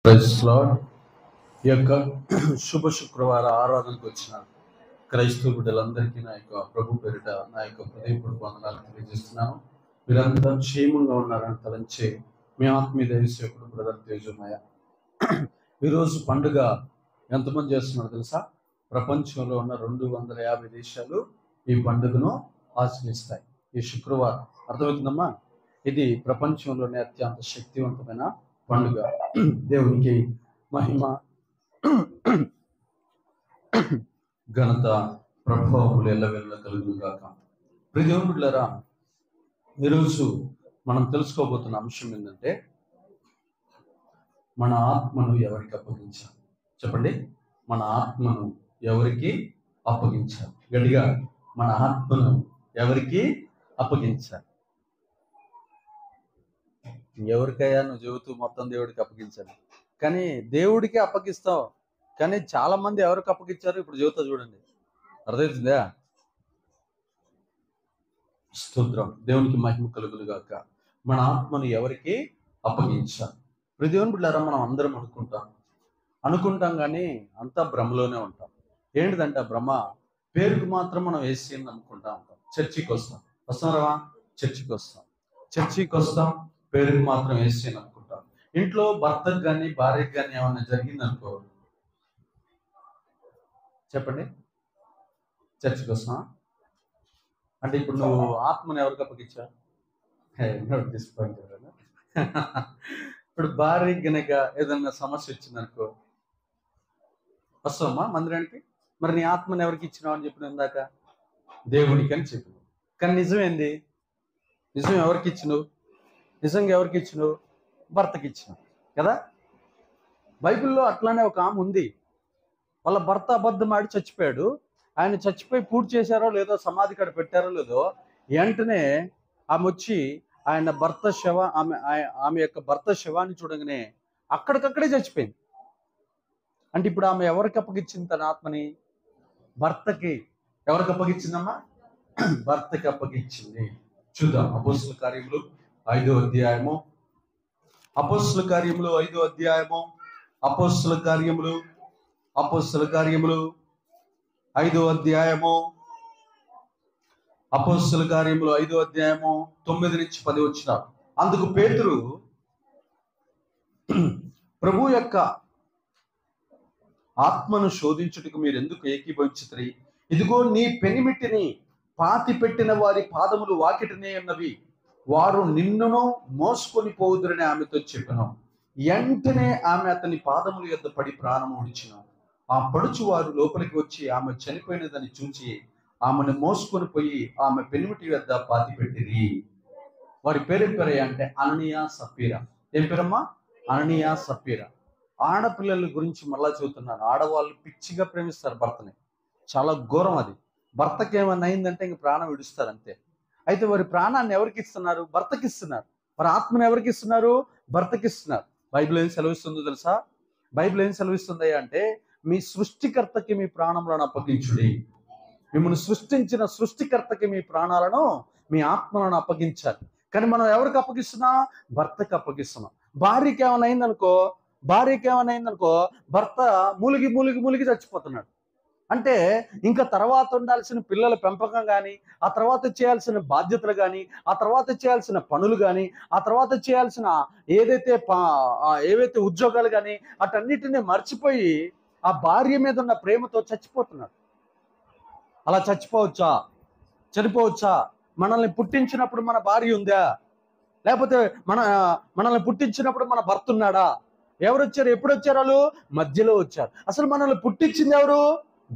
Praise lord. ఈ యొక్క శుభ శుక్రవార ఆరాధనకు వచ్చిన క్రైస్తవ బిడ్డలందరికీ నా యొక్క ప్రభు పేరిట నా యొక్క హృదయపూర్వక వందనాలు తెలియజేస్తున్నాను. మీరంతా క్షేమంగా ఉన్నారని తలంచే మీ ఆత్మీయ దైవసేవకుడు బ్రదర్ తేజమయ్య. ఈరోజు పండుగ ఎంతమంది చేస్తున్నారు తెలుసా? ప్రపంచంలో ఉన్న 250 దేశాలు ఈ పండుగను ఆచరిస్తాయి. ఈ శుక్రవారం అర్థమవుతుందమ్మా. ఇది ప్రపంచంలోనే అత్యంత శక్తివంతమైన పండుగ. దేవునికి మహిమ, ఘనత, ప్రభావములు ఎల్లవెల్ల కలుగుగాక. ప్రియ దేవుని బిడ్డలారా, ఈరోజు మనం తెలుసుకోబోతున్న అంశం ఏంటంటే, మన ఆత్మను ఎవరికి అప్పగించాలి? చెప్పండి, మన ఆత్మను ఎవరికి అప్పగించాలి? గట్టిగా, మన ఆత్మను ఎవరికి అప్పగించాలి? ఎవరికయ్యా నువ్వు చెబుతూ మొత్తం దేవుడికి అప్పగించాలి, కానీ దేవుడికి అప్పగిస్తావు. కానీ చాలా మంది ఎవరికి అప్పగించారు ఇప్పుడు చెబుతా చూడండి. అర్థమవుతుందా? స్తోత్రం, దేవునికి మహిమ కలుగునుగాక. మన ఆత్మను ఎవరికి అప్పగించాలి? ప్రతి దేవుని బిడ్డలారా, మనం అందరం అనుకుంటాం కానీ అంతా భ్రమలోనే ఉంటాం. ఏంటిదంటే ఆ భ్రమ, పేరుకు మాత్రం మనం ఏసీని నమ్ముకుంటా ఉంటాం. చర్చికి వస్తారా? చర్చికి వస్తాం, పేరుకు మాత్రం ఏసీని నమ్ముకుంటాం. ఇంట్లో భర్తకు కానీ భార్యకు కానీ ఏమన్నా జరిగిందనుకో, చెప్పండి, చర్చికి వస్తాం అంటే ఇప్పుడు నువ్వు ఆత్మను ఎవరికి అప్పగించా? ఇప్పుడు భార్యకి గనక ఏదన్నా సమస్య వచ్చిందనుకో, వస్తావమ్మా మందిరానికి. మరి నీ ఆత్మను ఎవరికి ఇచ్చినావు అని చెప్పిన ఇందాక? దేవుడికి అని చెప్పినావు. కానీ నిజమేంది? నిజం ఎవరికి ఇచ్చినావు? నిజంగా ఎవరికి ఇచ్చినావు? భర్తకి ఇచ్చినావు కదా. బైబిల్లో అట్లానే ఒక ఆమె ఉంది. వాళ్ళ భర్త అబద్ధం ఆడి చచ్చిపోయాడు. ఆయన చచ్చిపోయి పూర్తి చేశారో లేదో, సమాధి కాడ పెట్టారో లేదో, వెంటనే ఆమె వచ్చి ఆయన భర్త ఆమె యొక్క భర్త శవాన్ని చూడగానే అక్కడికక్కడే చచ్చిపోయింది. అంటే ఇప్పుడు ఆమె ఎవరికి అప్పగించింది తన ఆత్మని? భర్తకి. ఎవరికి అప్పగించిందమ్మా? భర్తకి అప్పగించింది. చూద్దాం, అపోస్తల కార్యములు 5వ అధ్యాయము. అపోస్తల కార్యములు 5వ అధ్యాయము. అపోస్తల కార్యములు 5వ అధ్యాయము. అపోస్తల కార్యములు 5వ అధ్యాయము 9 నుంచి 10 వచ్చినారు. అందుకు పేతురు, ప్రభు యొక్క ఆత్మను శోధించుటకు మీరు ఎందుకు ఏకీభవించుతారు? ఇదిగో నీ పెనిమిటిని పాతి పెట్టిన వారి పాదములు వాకిటనే ఉన్నవి, వారు నిన్నును మోసుకొని పోవుదురని ఆమెతో చెప్పాను. వెంటనే ఆమె అతని పాదముల యొద్ద పడి ప్రాణము విడిచిన. ఆ పడుచు వారు లోపలికి వచ్చి ఆమె చనిపోయినదని చూచి ఆమెను మోసుకొని పోయి ఆమె పెనిమిటి వద్ద పాతి పెట్టిరి. వారి పేరు అంటే అననీయ, సప్పీరా. ఏం పేరమ్మా? అననీయ, సప్పీరా. ఆడపిల్లల గురించి మళ్ళా చెబుతున్నాను. ఆడవాళ్ళు పిచ్చిగా ప్రేమిస్తారు భర్తని, చాలా ఘోరం అది. భర్తకి ఏమన్నా అయిందంటే ఇంక ప్రాణం విడుస్తారు అంతే. అయితే వారి ప్రాణాన్ని ఎవరికి ఇస్తున్నారు? భర్తకి ఇస్తున్నారు. మరి ఆత్మను ఎవరికి ఇస్తున్నారు? భర్తకి ఇస్తున్నారు. బైబిల్ ఏం సెలవిస్తుందో తెలుసా? బైబిల్ ఏం సెలవిస్తుంది అంటే, మీ సృష్టికర్తకి మీ ప్రాణములను అప్పగించుడి. మిమ్మల్ని సృష్టించిన సృష్టికర్తకి మీ ప్రాణాలను, మీ ఆత్మలను అప్పగించాలి. కానీ మనం ఎవరికి అప్పగిస్తున్నాం? భర్తకి అప్పగిస్తున్నాం. భార్యకి ఏమైనా అయిందనుకో భర్త మూలిగి చచ్చిపోతున్నాడు. అంటే ఇంకా తర్వాత ఉండాల్సిన పిల్లల పెంపకం కానీ, ఆ తర్వాత చేయాల్సిన బాధ్యతలు కానీ, ఆ తర్వాత చేయాల్సిన పనులు కానీ, ఆ తర్వాత చేయాల్సిన ఏవైతే ఉద్యోగాలు కానీ, అటన్నిటిని మర్చిపోయి ఆ భార్య మీద ఉన్న ప్రేమతో చచ్చిపోతున్నాడు. అలా చనిపోవచ్చా? మనల్ని పుట్టించినప్పుడు మన భార్య ఉందా? లేకపోతే మనల్ని పుట్టించినప్పుడు మన భర్త ఉన్నాడా? ఎవరు వచ్చారు? ఎప్పుడు వచ్చారు? వాళ్ళు మధ్యలో వచ్చారు. అసలు మనల్ని పుట్టించింది ఎవరు?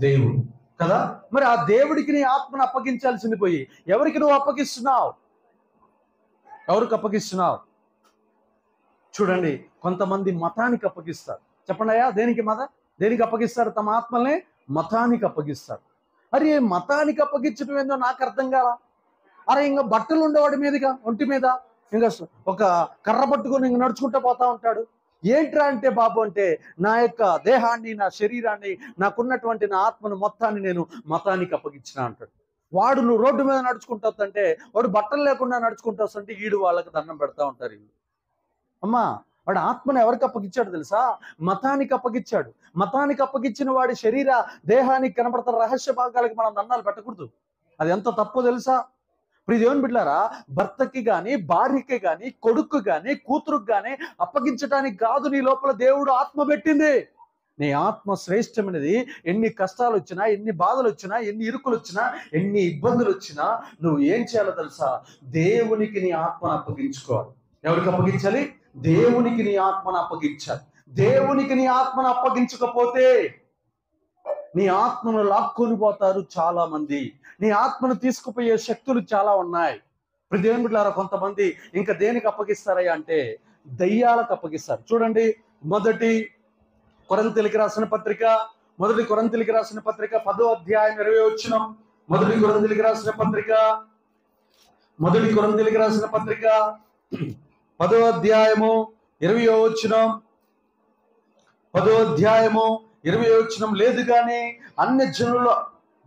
దేవుడు కదా. మరి ఆ దేవుడికి నీ ఆత్మను అప్పగించాల్సింది పోయి ఎవరికి నువ్వు అప్పగిస్తున్నావు? ఎవరికి అప్పగిస్తున్నావు? చూడండి, కొంతమంది మతానికి అప్పగిస్తారు. చెప్పండి అయ్యా, దేనికి అప్పగిస్తారు తమ ఆత్మల్ని? మతానికి అప్పగిస్తారు. అరే, మతానికి అప్పగించడం ఏందో నాకు అర్థం కాలా. అరే, ఇంకా బట్టలు ఉండేవాడి మీదుగా ఒంటి మీద ఇంకా ఒక కర్ర పట్టుకొని ఇంక నడుచుకుంటూ పోతా ఉంటాడు. ఏంట్రా అంటే, బాబు అంటే, నా యొక్క దేహాన్ని, నా శరీరాన్ని, నాకున్నటువంటి నా ఆత్మను మొత్తాన్ని నేను మతానికి అప్పగించిన అంటాడు. వాడు నువ్వు రోడ్డు మీద నడుచుకుంటా అంటే, వాడు బట్టలు లేకుండా నడుచుకుంటా వస్తుంటే ఈడు వాళ్ళకి దండం పెడతా ఉంటారు. అమ్మా, వాడు ఆత్మను ఎవరికి అప్పగించాడు తెలుసా? మతానికి అప్పగించాడు. మతానికి అప్పగించిన వాడి శరీర దేహానికి కనబడుతున్న రహస్య భాగాలకి మనం దండాలు పెట్టకూడదు. అది ఎంత తప్పో తెలుసా? ఇప్పుడు దేవుని బిడ్డలారా, భర్తకి కానీ, భార్యకి కానీ, కొడుకు కానీ, కూతురుకు కానీ అప్పగించడానికి కాదు నీ లోపల దేవుడు ఆత్మ పెట్టింది. నీ ఆత్మ శ్రేష్టమైనది. ఎన్ని కష్టాలు వచ్చినా, ఎన్ని బాధలు వచ్చినా, ఎన్ని ఇరుకులు వచ్చినా, ఎన్ని ఇబ్బందులు వచ్చినా నువ్వు ఏం చేయాలో తెలుసా? దేవునికి నీ ఆత్మను అప్పగించుకోవాలి. ఎవరికి అప్పగించాలి? దేవునికి నీ ఆత్మను అప్పగించాలి. దేవునికి నీ ఆత్మను అప్పగించకపోతే నీ ఆత్మను లాక్కొని పోతారు చాలా మంది. నీ ఆత్మను తీసుకుపోయే శక్తులు చాలా ఉన్నాయి. ఇప్పుడు దేవుని బిడ్డలారా, కొంతమంది ఇంకా దేనికి అప్పగిస్తారయ్యా అంటే దయ్యాలకు అప్పగిస్తారు. చూడండి, మొదటి కొరింథీయులకు రాసిన పత్రిక 10వ అధ్యాయం 20వ వచనం. మొదటి కొరింథీయులకు రాసిన పత్రిక 10వ అధ్యాయము 20వ వచనం. 10వ అధ్యాయము 20వ వచనం. లేదు కానీ అన్య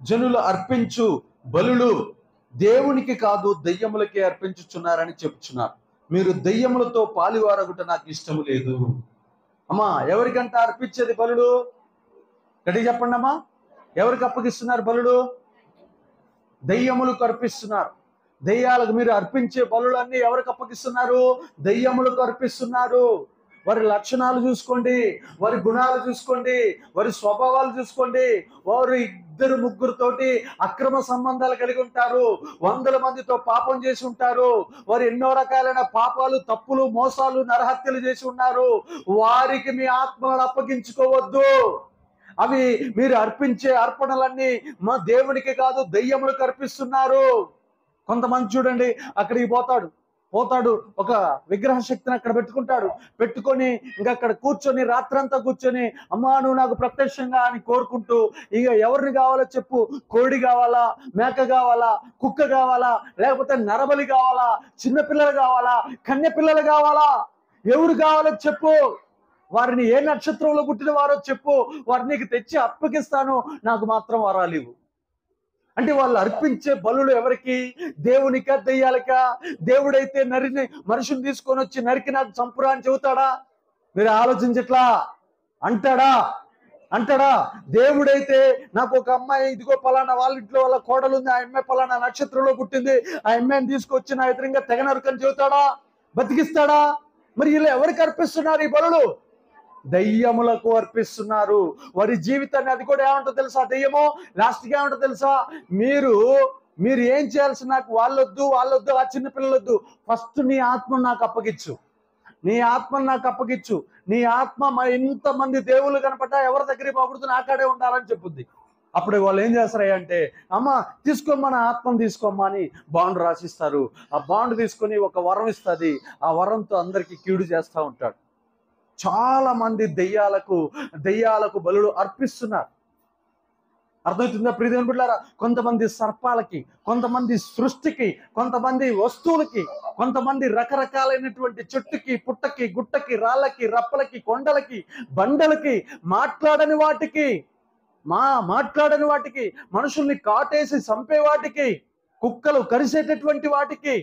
జనులు అర్పించు బలులు దేవునికి కాదు దయ్యములకే అర్పించుచున్నారని చెప్పుచున్నారు. మీరు దయ్యములతో పాలివారగుట నాకు ఇష్టము లేదు. అమ్మా, ఎవరికంట అర్పించేది బలులు? గట్టిగా చెప్పండి అమ్మా. ఎవరికి అప్పగిస్తున్నారు బలులు? దయ్యములకు అర్పిస్తున్నారు. దయ్యాలకు మీరు అర్పించే బలులన్నీ ఎవరికి అప్పగిస్తున్నారు? దయ్యములకు అర్పిస్తున్నారు. వారి లక్షణాలు చూసుకోండి, వారి గుణాలు చూసుకోండి, వారి స్వభావాలు చూసుకోండి. వారు 2-3తోటి అక్రమ సంబంధాలు కలిగి ఉంటారు. 100 మందితో పాపం చేసి ఉంటారు. వారు ఎన్నో రకాలైన పాపాలు, తప్పులు, మోసాలు, నరహత్యలు చేసి ఉన్నారు. వారికి మీ ఆత్మలను అప్పగించుకోవద్దు. అవి మీరు అర్పించే అర్పణలన్నీ మా దేవునికి కాదు దయ్యములకు అర్పిస్తున్నారు. కొంతమంది చూడండి, అక్కడికి పోతాడు ఒక విగ్రహ శక్తిని అక్కడ పెట్టుకొని ఇంకా అక్కడ కూర్చొని రాత్రంతా కూర్చొని, అమ్మా నువ్వు నాకు ప్రత్యక్షంగా అని కోరుకుంటూ, ఇక ఎవరిని కావాలో చెప్పు, కోడి కావాలా, మేక కావాలా, కుక్క కావాలా, లేకపోతే నరబలి కావాలా, చిన్నపిల్లలు కావాలా, కన్య పిల్లలు కావాలా, ఎవరు కావాలో చెప్పు, వారిని ఏ నక్షత్రంలో పుట్టిన వారో చెప్పు, వారిని నీకు తెచ్చి అప్పగిస్తాను, నాకు మాత్రం వరాలు ఇవ్వు. అంటే వాళ్ళు అర్పించే బలులు ఎవరికి? దేవునికా దెయ్యాలకా? దేవుడైతే మనిషిని తీసుకొని వచ్చి నరికి నాకు చంపురా అని చెబుతాడా? మీరు ఆలోచించట్లా? అంటాడా? దేవుడైతే నాకు ఒక అమ్మాయి, ఇదిగో పలానా వాళ్ళ ఇంట్లో వాళ్ళ కోడలు ఉంది, ఆ అమ్మాయి పలానా నక్షత్రంలో పుట్టింది, ఆ అమ్మాయిని తీసుకొచ్చి నా ఎదురుగా తెగ నరకని చెబుతాడా? బతికిస్తాడా? మరి ఇలా ఎవరికి అర్పిస్తున్నారు ఈ బలులు? దయ్యములకు అర్పిస్తున్నారు. వారి జీవితాన్ని, అది కూడా ఏమంటో తెలుసా? దయ్యము లాస్ట్గా ఏమంటో తెలుసా? మీరు ఏం చేయాల్సి, నాకు వాళ్ళొద్దు ఆ చిన్నపిల్లలొద్దు, ఫస్ట్ నీ ఆత్మను నాకు అప్పగించు. నీ ఆత్మ ఎంతమంది దేవుళ్ళు కనపడ్డా ఎవరి దగ్గరికి పోకూడదు, నాకాడే ఉండాలని చెప్పుద్ది. అప్పుడు వాళ్ళు ఏం చేస్తారా అంటే, అమ్మ తీసుకోమ్మా, ఆత్మను తీసుకోమ్మా అని బాండ్ రాసిస్తారు. ఆ బాండ్ తీసుకొని ఒక వరం ఇస్తుంది. ఆ వరంతో అందరికీ కీడు చేస్తూ ఉంటాడు. చాలా మంది దెయ్యాలకు బలులు అర్పిస్తున్నారు. అర్థమవుతుందా ప్రియదేవుని బిడ్డలారా? కొంతమంది సర్పాలకి, కొంతమంది సృష్టికి, కొంతమంది వస్తువులకి, కొంతమంది రకరకాలైనటువంటి చెట్టుకి, పుట్టకి, గుట్టకి, రాళ్ళకి, రప్పలకి, కొండలకి, బండలకి, మాట్లాడని వాటికి, మనుషుల్ని కాటేసి చంపే వాటికి, కుక్కలు కరిసేటటువంటి వాటికి,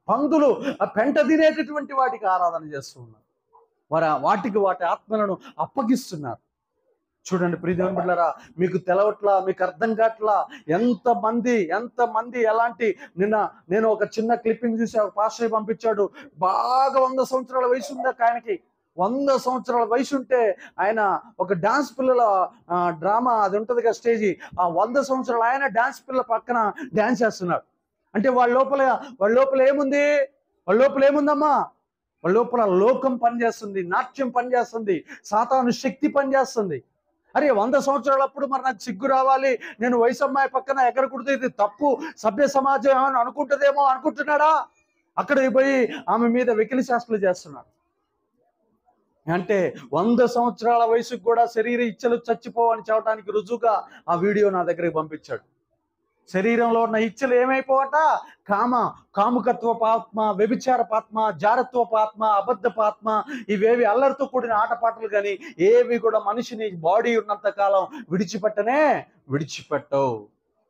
పందులు పెంట తినేటటువంటి వాటికి ఆరాధన చేస్తూ ఉన్నారు. వాటి ఆత్మలను అప్పగిస్తున్నారు. చూడండి ప్రియదేవుని బిడ్డలారా, మీకు తెలవట్లా, మీకు అర్థం కావట్లా ఎంతమంది ఎలాంటి. నేను ఒక చిన్న క్లిప్పింగ్ చూసి ఒక పాస్టర్ పంపించాడు. బాగా 100 సంవత్సరాల వయసు ఉంది ఆయనకి. 100 సంవత్సరాల వయసు ఉంటే ఆయన ఒక డాన్స్ పిల్లల డ్రామా అది ఉంటుంది కదా స్టేజీ, ఆ 100 సంవత్సరాలు ఆయన డాన్స్ పిల్లల పక్కన డాన్స్ చేస్తున్నాడు. అంటే వాళ్ళ లోపల ఏముంది? ఏముందమ్మా? వాళ్ళ లోపల లోకం పనిచేస్తుంది, నాట్యం పనిచేస్తుంది, సాతాను శక్తి పనిచేస్తుంది. అరే 100 సంవత్సరాలప్పుడు మరి నాకు సిగ్గు రావాలి, నేను వయసు అమ్మాయి పక్కన ఎగరకూడదు, ఇది తప్పు, సభ్య సమాజం అని అనుకుంటున్నాడా? అక్కడికి పోయి ఆమె మీద వెకిలి శాస్త్రాలు చేస్తున్నాడు. అంటే 100 సంవత్సరాల వయసుకు కూడా శరీర ఇచ్చలు చచ్చిపోవని చెప్పడానికి రుజువుగా ఆ వీడియో నా దగ్గరికి పంపించాడు. శరీరంలో ఉన్న ఇచ్చలు ఏమైపోవట? కాముకత్వపాత్మ, వ్యభిచారపాత్మ, జారత్వపాత్మ, అబద్ధపాత్మ, ఇవేవి అల్లరితో కూడిన ఆటపాటలు కానీ ఏవి కూడా మనిషిని బాడీ ఉన్నంత కాలం విడిచిపెట్టవు.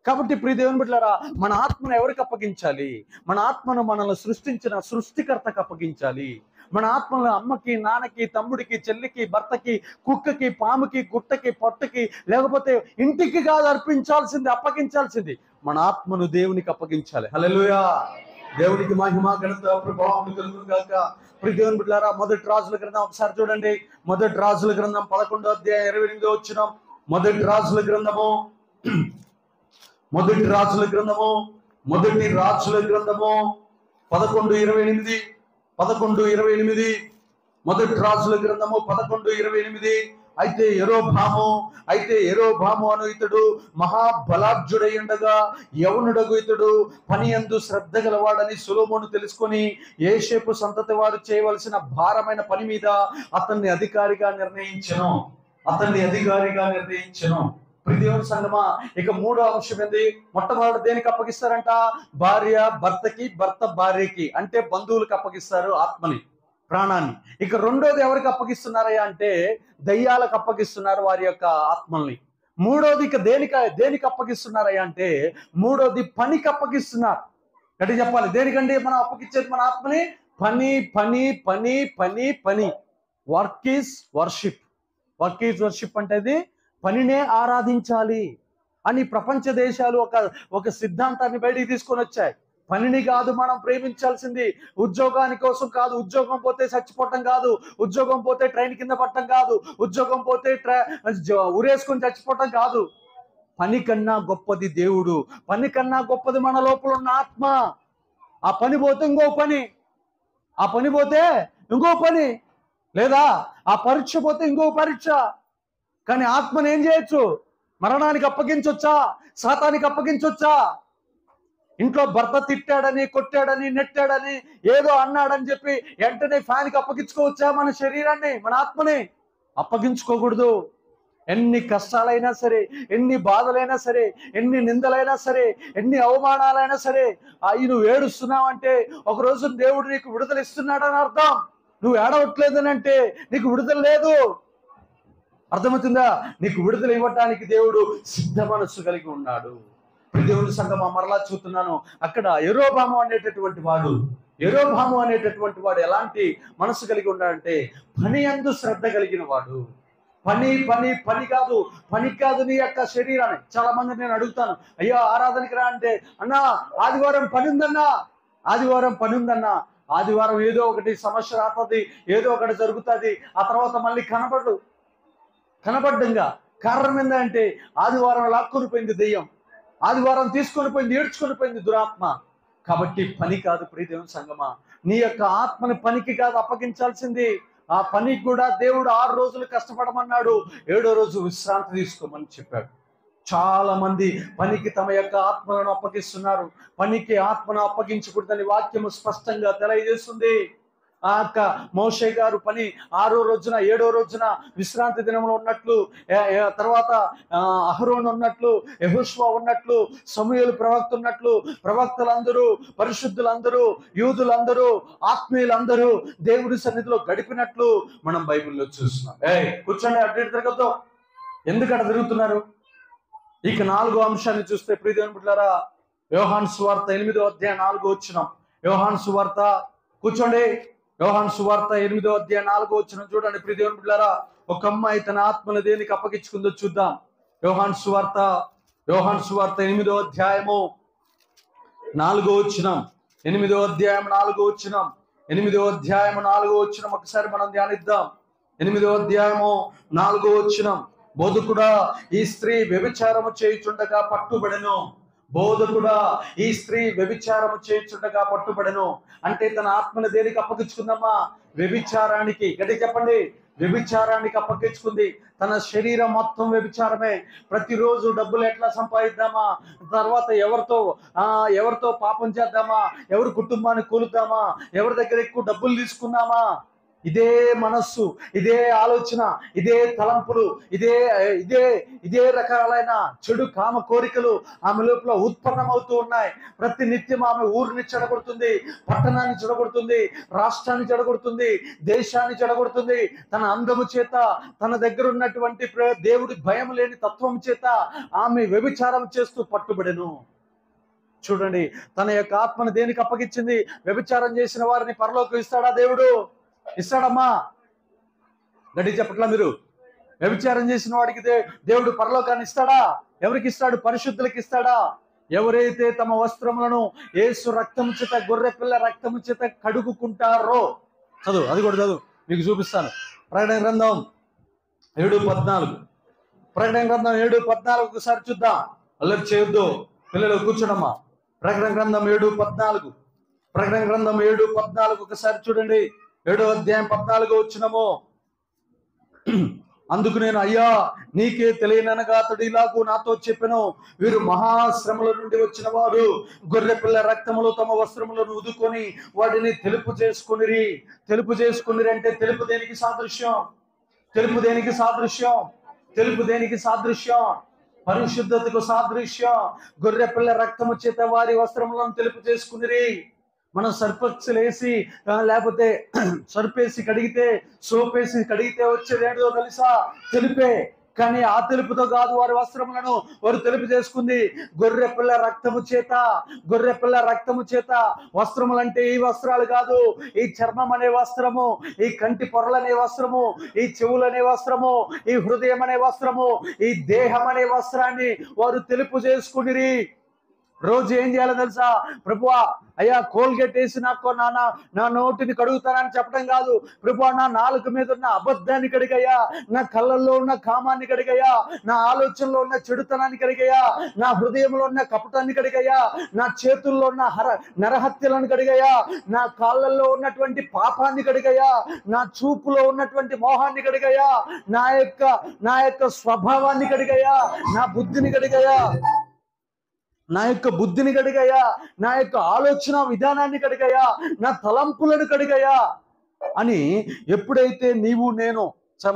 కాబట్టి ప్రియ దేవుని బిడ్డలారా, మన ఆత్మను ఎవరికి అప్పగించాలి? మన ఆత్మను మనల్ని సృష్టించిన సృష్టికర్తకు అప్పగించాలి. మన ఆత్మలో అమ్మకి, నాన్నకి, తమ్ముడికి, చెల్లికి, భర్తకి, కుక్కకి, పాముకి, గుట్టకి, పొట్టకి, లేకపోతే ఇంటికి కాదు అర్పించాల్సింది, అప్పగించాల్సింది. మన ఆత్మను దేవునికి అప్పగించాలి. హల్లెలూయా. దేవునికి మహిమ ఘనత ప్రభావం కలుగును గాక. ప్రియ దేవుని బిడ్డలారా, మొదటి రాజుల గ్రంథం ఒకసారి చూడండి. మొదటి రాజుల గ్రంథం 11వ అధ్యాయం 28వ వచనం. మొదటి రాజుల గ్రంథము 11:28. 11:28. మొదటి రాజుల గ్రంథము 11:28. అయితే యెరోబాము అను ఇతడు మహాబలాఢ్యుడై ఉండగా యవనుడగు ఇతడు పని యందు శ్రద్ధ గలవాడని సొలొమోను తెలుసుకొని యోసేపు సంతతి వారు చేయవలసిన భారమైన పని మీద అతన్ని అధికారిగా నిర్ణయించెను. ప్రియ దేవుని సంగమా, ఇక మూడో అంశం ఏంది? మొట్టమొదటి దేనికి అప్పగిస్తారంట? భార్య భర్తకి, భర్త భార్యకి, అంటే బంధువులకు అప్పగిస్తారు ఆత్మని, ప్రాణాన్ని. ఇక రెండోది ఎవరికి అప్పగిస్తున్నారయ్యా అంటే దయ్యాలకు అప్పగిస్తున్నారు వారి యొక్క ఆత్మల్ని. మూడోది ఇక దేనికి అప్పగిస్తున్నారయ్యా అంటే మూడోది పనికి అప్పగిస్తున్నారు. అంటే చెప్పాలి, దేనికంటే మనం అప్పగించేది మన ఆత్మని? పని పని పని పని పని. Work is worship. అంటే అది పనినే ఆరాధించాలి అని ప్రపంచ దేశాలు ఒక సిద్ధాంతాన్ని బయటికి తీసుకొని వచ్చాయి. పనిని కాదు మనం ప్రేమించాల్సింది, ఉద్యోగాని కోసం కాదు, ఉద్యోగం పోతే చచ్చిపోవటం కాదు, ఉద్యోగం పోతే ట్రైన్ కింద పట్టడం కాదు, ఉద్యోగం పోతే ఉరేసుకొని చచ్చిపోవటం కాదు. పని కన్నా గొప్పది దేవుడు, పని కన్నా గొప్పది మన లోపల ఉన్న ఆత్మ. ఆ పని పోతే ఇంకో పని, ఆ పని పోతే ఇంకో పని, లేదా ఆ పరీక్ష పోతే ఇంకో పరీక్ష. కానీ ఆత్మని ఏం చేయొచ్చు? మరణానికి అప్పగించొచ్చా? శాతానికి అప్పగించొచ్చా? ఇంట్లో భర్త తిట్టాడని, కొట్టాడని, నెట్టాడని, ఏదో అన్నాడని చెప్పి వెంటనే ఫ్యాన్కి అప్పగించుకోవచ్చా? మన శరీరాన్ని, మన ఆత్మని అప్పగించుకోకూడదు. ఎన్ని కష్టాలైనా సరే, ఎన్ని బాధలైనా సరే, ఎన్ని నిందలైనా సరే, ఎన్ని అవమానాలైనా సరే, నువ్వు ఏడుస్తున్నావు అంటే ఒకరోజు దేవుడు నీకు విడుదల ఇస్తున్నాడని అర్థం. నువ్వు ఏడవట్లేదని అంటే నీకు విడుదల లేదు. అర్థమవుతుందా? నీకు విడుదల ఇవ్వటానికి దేవుడు సిద్ధ మనస్సు కలిగి ఉన్నాడు. దేవుని సంగమా, మరలా చూస్తున్నాను, అక్కడ యెరోబాము అనేటటువంటి వాడు ఎలాంటి మనసు కలిగి ఉన్నాడంటే పని యందు శ్రద్ధ కలిగిన వాడు. పని పని పని కాదు, నీ యొక్క శరీరాన్ని. చాలా మంది నేను అడుగుతాను, అయ్యో ఆరాధనకి రా అంటే, అన్నా ఆదివారం పని ఉందన్నా, ఆదివారం ఏదో ఒకటి సమస్య రాతుంది, ఏదో ఒకటి జరుగుతుంది, ఆ తర్వాత మళ్ళీ కనబడ్డంగా. కారణం ఏంటంటే ఆదివారం లాక్కొని పోయింది దెయ్యం, ఆదివారం తీసుకొని పోయింది, ఏడ్చుకొని పోయింది దురాత్మ. కాబట్టి పని కాదు. ప్రియ దేవుని సంగమా, నీ యొక్క ఆత్మని పనికి కాదు అప్పగించాల్సింది. ఆ పనికి కూడా దేవుడు 6 రోజులు కష్టపడమన్నాడు, 7వ రోజు విశ్రాంతి తీసుకోమని చెప్పాడు. చాలా మంది పనికి తమ యొక్క ఆత్మలను అప్పగిస్తున్నారు. పనికి ఆత్మను అప్పగించకూడదని వాక్యము స్పష్టంగా తెలియజేస్తుంది. ఆ యొక్క మోషే గారు పని 6వ రోజున, 7వ రోజున విశ్రాంతి దినంలో ఉన్నట్లు, తర్వాత అహరోను ఉన్నట్లు, యెహోషువ ఉన్నట్లు, సమూయేలు ప్రవక్త ఉన్నట్లు, ప్రవక్తలందరూ, పరిశుద్ధులందరూ, యూదులందరూ, ఆత్మీయులందరూ దేవుడి సన్నిధిలో గడిపినట్లు మనం బైబిల్లో చూస్తున్నాం. కూర్చోండి, అటు తిరగద్దు. ఎందుకట తిరుగుతున్నారు? ఇక 4వ అంశాన్ని చూస్తే ప్రియ దేవుని బిడ్డలారా, యోహాను సువార్త 8వ అధ్యాయం 4వ వచనం. యోహాను సువార్త, కూర్చోండి, యోహాను సువార్త 8వ అధ్యాయం 4వ వచనం చూడండి. ప్రియ దేవుని బిడ్డలారా, ఒక అమ్మాయి తన ఆత్మను దేనికి అప్పగించుకుందో చూద్దాం. యోహాను సువార్త 8వ అధ్యాయము 4వ వచనం. 8వ అధ్యాయం 4వ వచనం. 8వ అధ్యాయం 4వ వచనం ఒకసారి మనం ధ్యానిద్దాం. 8వ అధ్యాయము 4వ వచనం. బోధకుడా, ఈ స్త్రీ వ్యభిచారము చేయుచుండగా పట్టుబడెను. అంటే తన ఆత్మను దేనికి అప్పగించుకుందమ్మా? వ్యభిచారానికి. గట్టి చెప్పండి, వ్యభిచారానికి అప్పగించుకుంది. తన శరీరం మొత్తం వ్యభిచారమే. ప్రతిరోజు డబ్బులు ఎట్లా సంపాదిద్దామా, తర్వాత ఎవరితో పాపం చేద్దామా, ఎవరి కుటుంబాన్ని కూలుద్దామా, ఎవరి దగ్గర ఎక్కువ డబ్బులు తీసుకుందామా, ఇదే మనస్సు, ఇదే ఆలోచన, ఇదే తలంపులు, ఇదే రకాలైన చెడు కామ కోరికలు ఆమె లోపల ఉత్పన్నమవుతూ ఉన్నాయి. ప్రతి నిత్యం ఆమె ఊరిని చెడగొడుతుంది, పట్టణాన్ని చెడగొడుతుంది, రాష్ట్రాన్ని చెడగొడుతుంది, దేశాన్ని చెడగొడుతుంది. తన అందము చేత, తన దగ్గర ఉన్నటువంటి దేవుడి భయం లేని తత్వం చేత ఆమె వ్యభిచారం చేస్తూ పట్టుబడెను. చూడండి, తన యొక్క ఆత్మను దేనికి అప్పగించింది? వ్యభిచారం చేసిన వారిని పరలోకి ఇస్తాడా దేవుడు? ఇస్తాడమ్మా? గట్టి చెప్పట్లా మీరు? వ్యభిచారం చేసిన వాడికి దేవుడు పరలోకాన్ని ఇస్తాడా? ఎవరికి ఇస్తాడు? పరిశుద్ధులకు ఇస్తాడా? ఎవరైతే తమ వస్త్రములను యేసు రక్తము చేత, గొర్రె పిల్ల రక్తము చేత కడుగుకుంటారో. చదువు, అది కూడా చదువు, మీకు చూపిస్తాను. ప్రకటన గ్రంథం 7:14. ప్రకటన గ్రంథం 7:14 ఒకసారి చూద్దాం. అల్లరి చేయొద్దు పిల్లలు, కూర్చోడమ్మా. ప్రకటన గ్రంథం 7:14. ప్రకటన గ్రంథం 7:14 ఒకసారి చూడండి. 7వ అధ్యాయం 14 వచనము. అందుకు నేను, అయ్యా నీకే తెలియననగా అతడు ఇలాగూ నాతో చెప్పెను, వీరు మహాశ్రమల నుండి వచ్చిన వారు గొర్రె పిల్ల రక్తములో తమ వస్త్రములను ఉదుకొని వాటిని తెలుపు చేసుకునిరి. తెలుపు చేసుకునిరి అంటే తెలుపు దేనికి సాదృశ్యం? తెలుపు దేనికి సాదృశ్యం? తెలుపు దేనికి సాదృశ్యం? పరిశుద్ధతకు సాదృశ్యం. గొర్రె పిల్ల రక్తము చేత వారి వస్త్రములను తెలుపు చేసుకునిరి. మనం సర్ఫెక్సల్ వేసి లేకపోతే సర్పేసి కడిగితే, సోపేసి కడిగితే వచ్చేది ఏంటో తెలుసా? తెలుపే. కానీ ఆ తెలుపుతో కాదు వారి వస్త్రములను వారు తెలుపు చేసుకుంది. గొర్రె పిల్ల రక్తము చేత. గొర్రె పిల్ల రక్తము చేత. వస్త్రములు అంటే ఈ వస్త్రాలు కాదు, ఈ చర్మం అనే వస్త్రము, ఈ కంటి పొరలు అనే వస్త్రము, ఈ చెవులు అనే వస్త్రము, ఈ హృదయం అనే వస్త్రము, ఈ దేహం అనే వస్త్రాన్ని వారు తెలుపు చేసుకునిరి. రోజు ఏం చేయాలో తెలుసా? ప్రభువా, అయ్యా కోల్గేట్ వేసి నాకు నా నోటిని కడుగుతానని చెప్పడం కాదు. ప్రభువా, నా నాలుక మీద ఉన్న అబద్ధాన్ని కడిగయ్యా, నా కళ్ళల్లో ఉన్న కామాన్ని కడిగయ్యా, నా ఆలోచనలో ఉన్న చెడుతనాన్ని కడిగయ్యా, నా హృదయంలో ఉన్న కపటాన్ని కడిగయ్యా, నా చేతుల్లో ఉన్న నరహత్యలను కడిగయ్యా, నా కాళ్ళల్లో ఉన్నటువంటి పాపాన్ని కడిగయ్యా, నా చూపులో ఉన్నటువంటి మోహాన్ని కడిగయ్యా, నా యొక్క స్వభావాన్ని కడిగయ్యా, నా బుద్ధిని కడిగయ్యా, నా యొక్క బుద్ధిని కడిగయ్యా, నా యొక్క ఆలోచన విధానాన్ని కడిగయ్యా, నా తలంపులను కడిగయ్యా అని ఎప్పుడైతే నీవు నేను,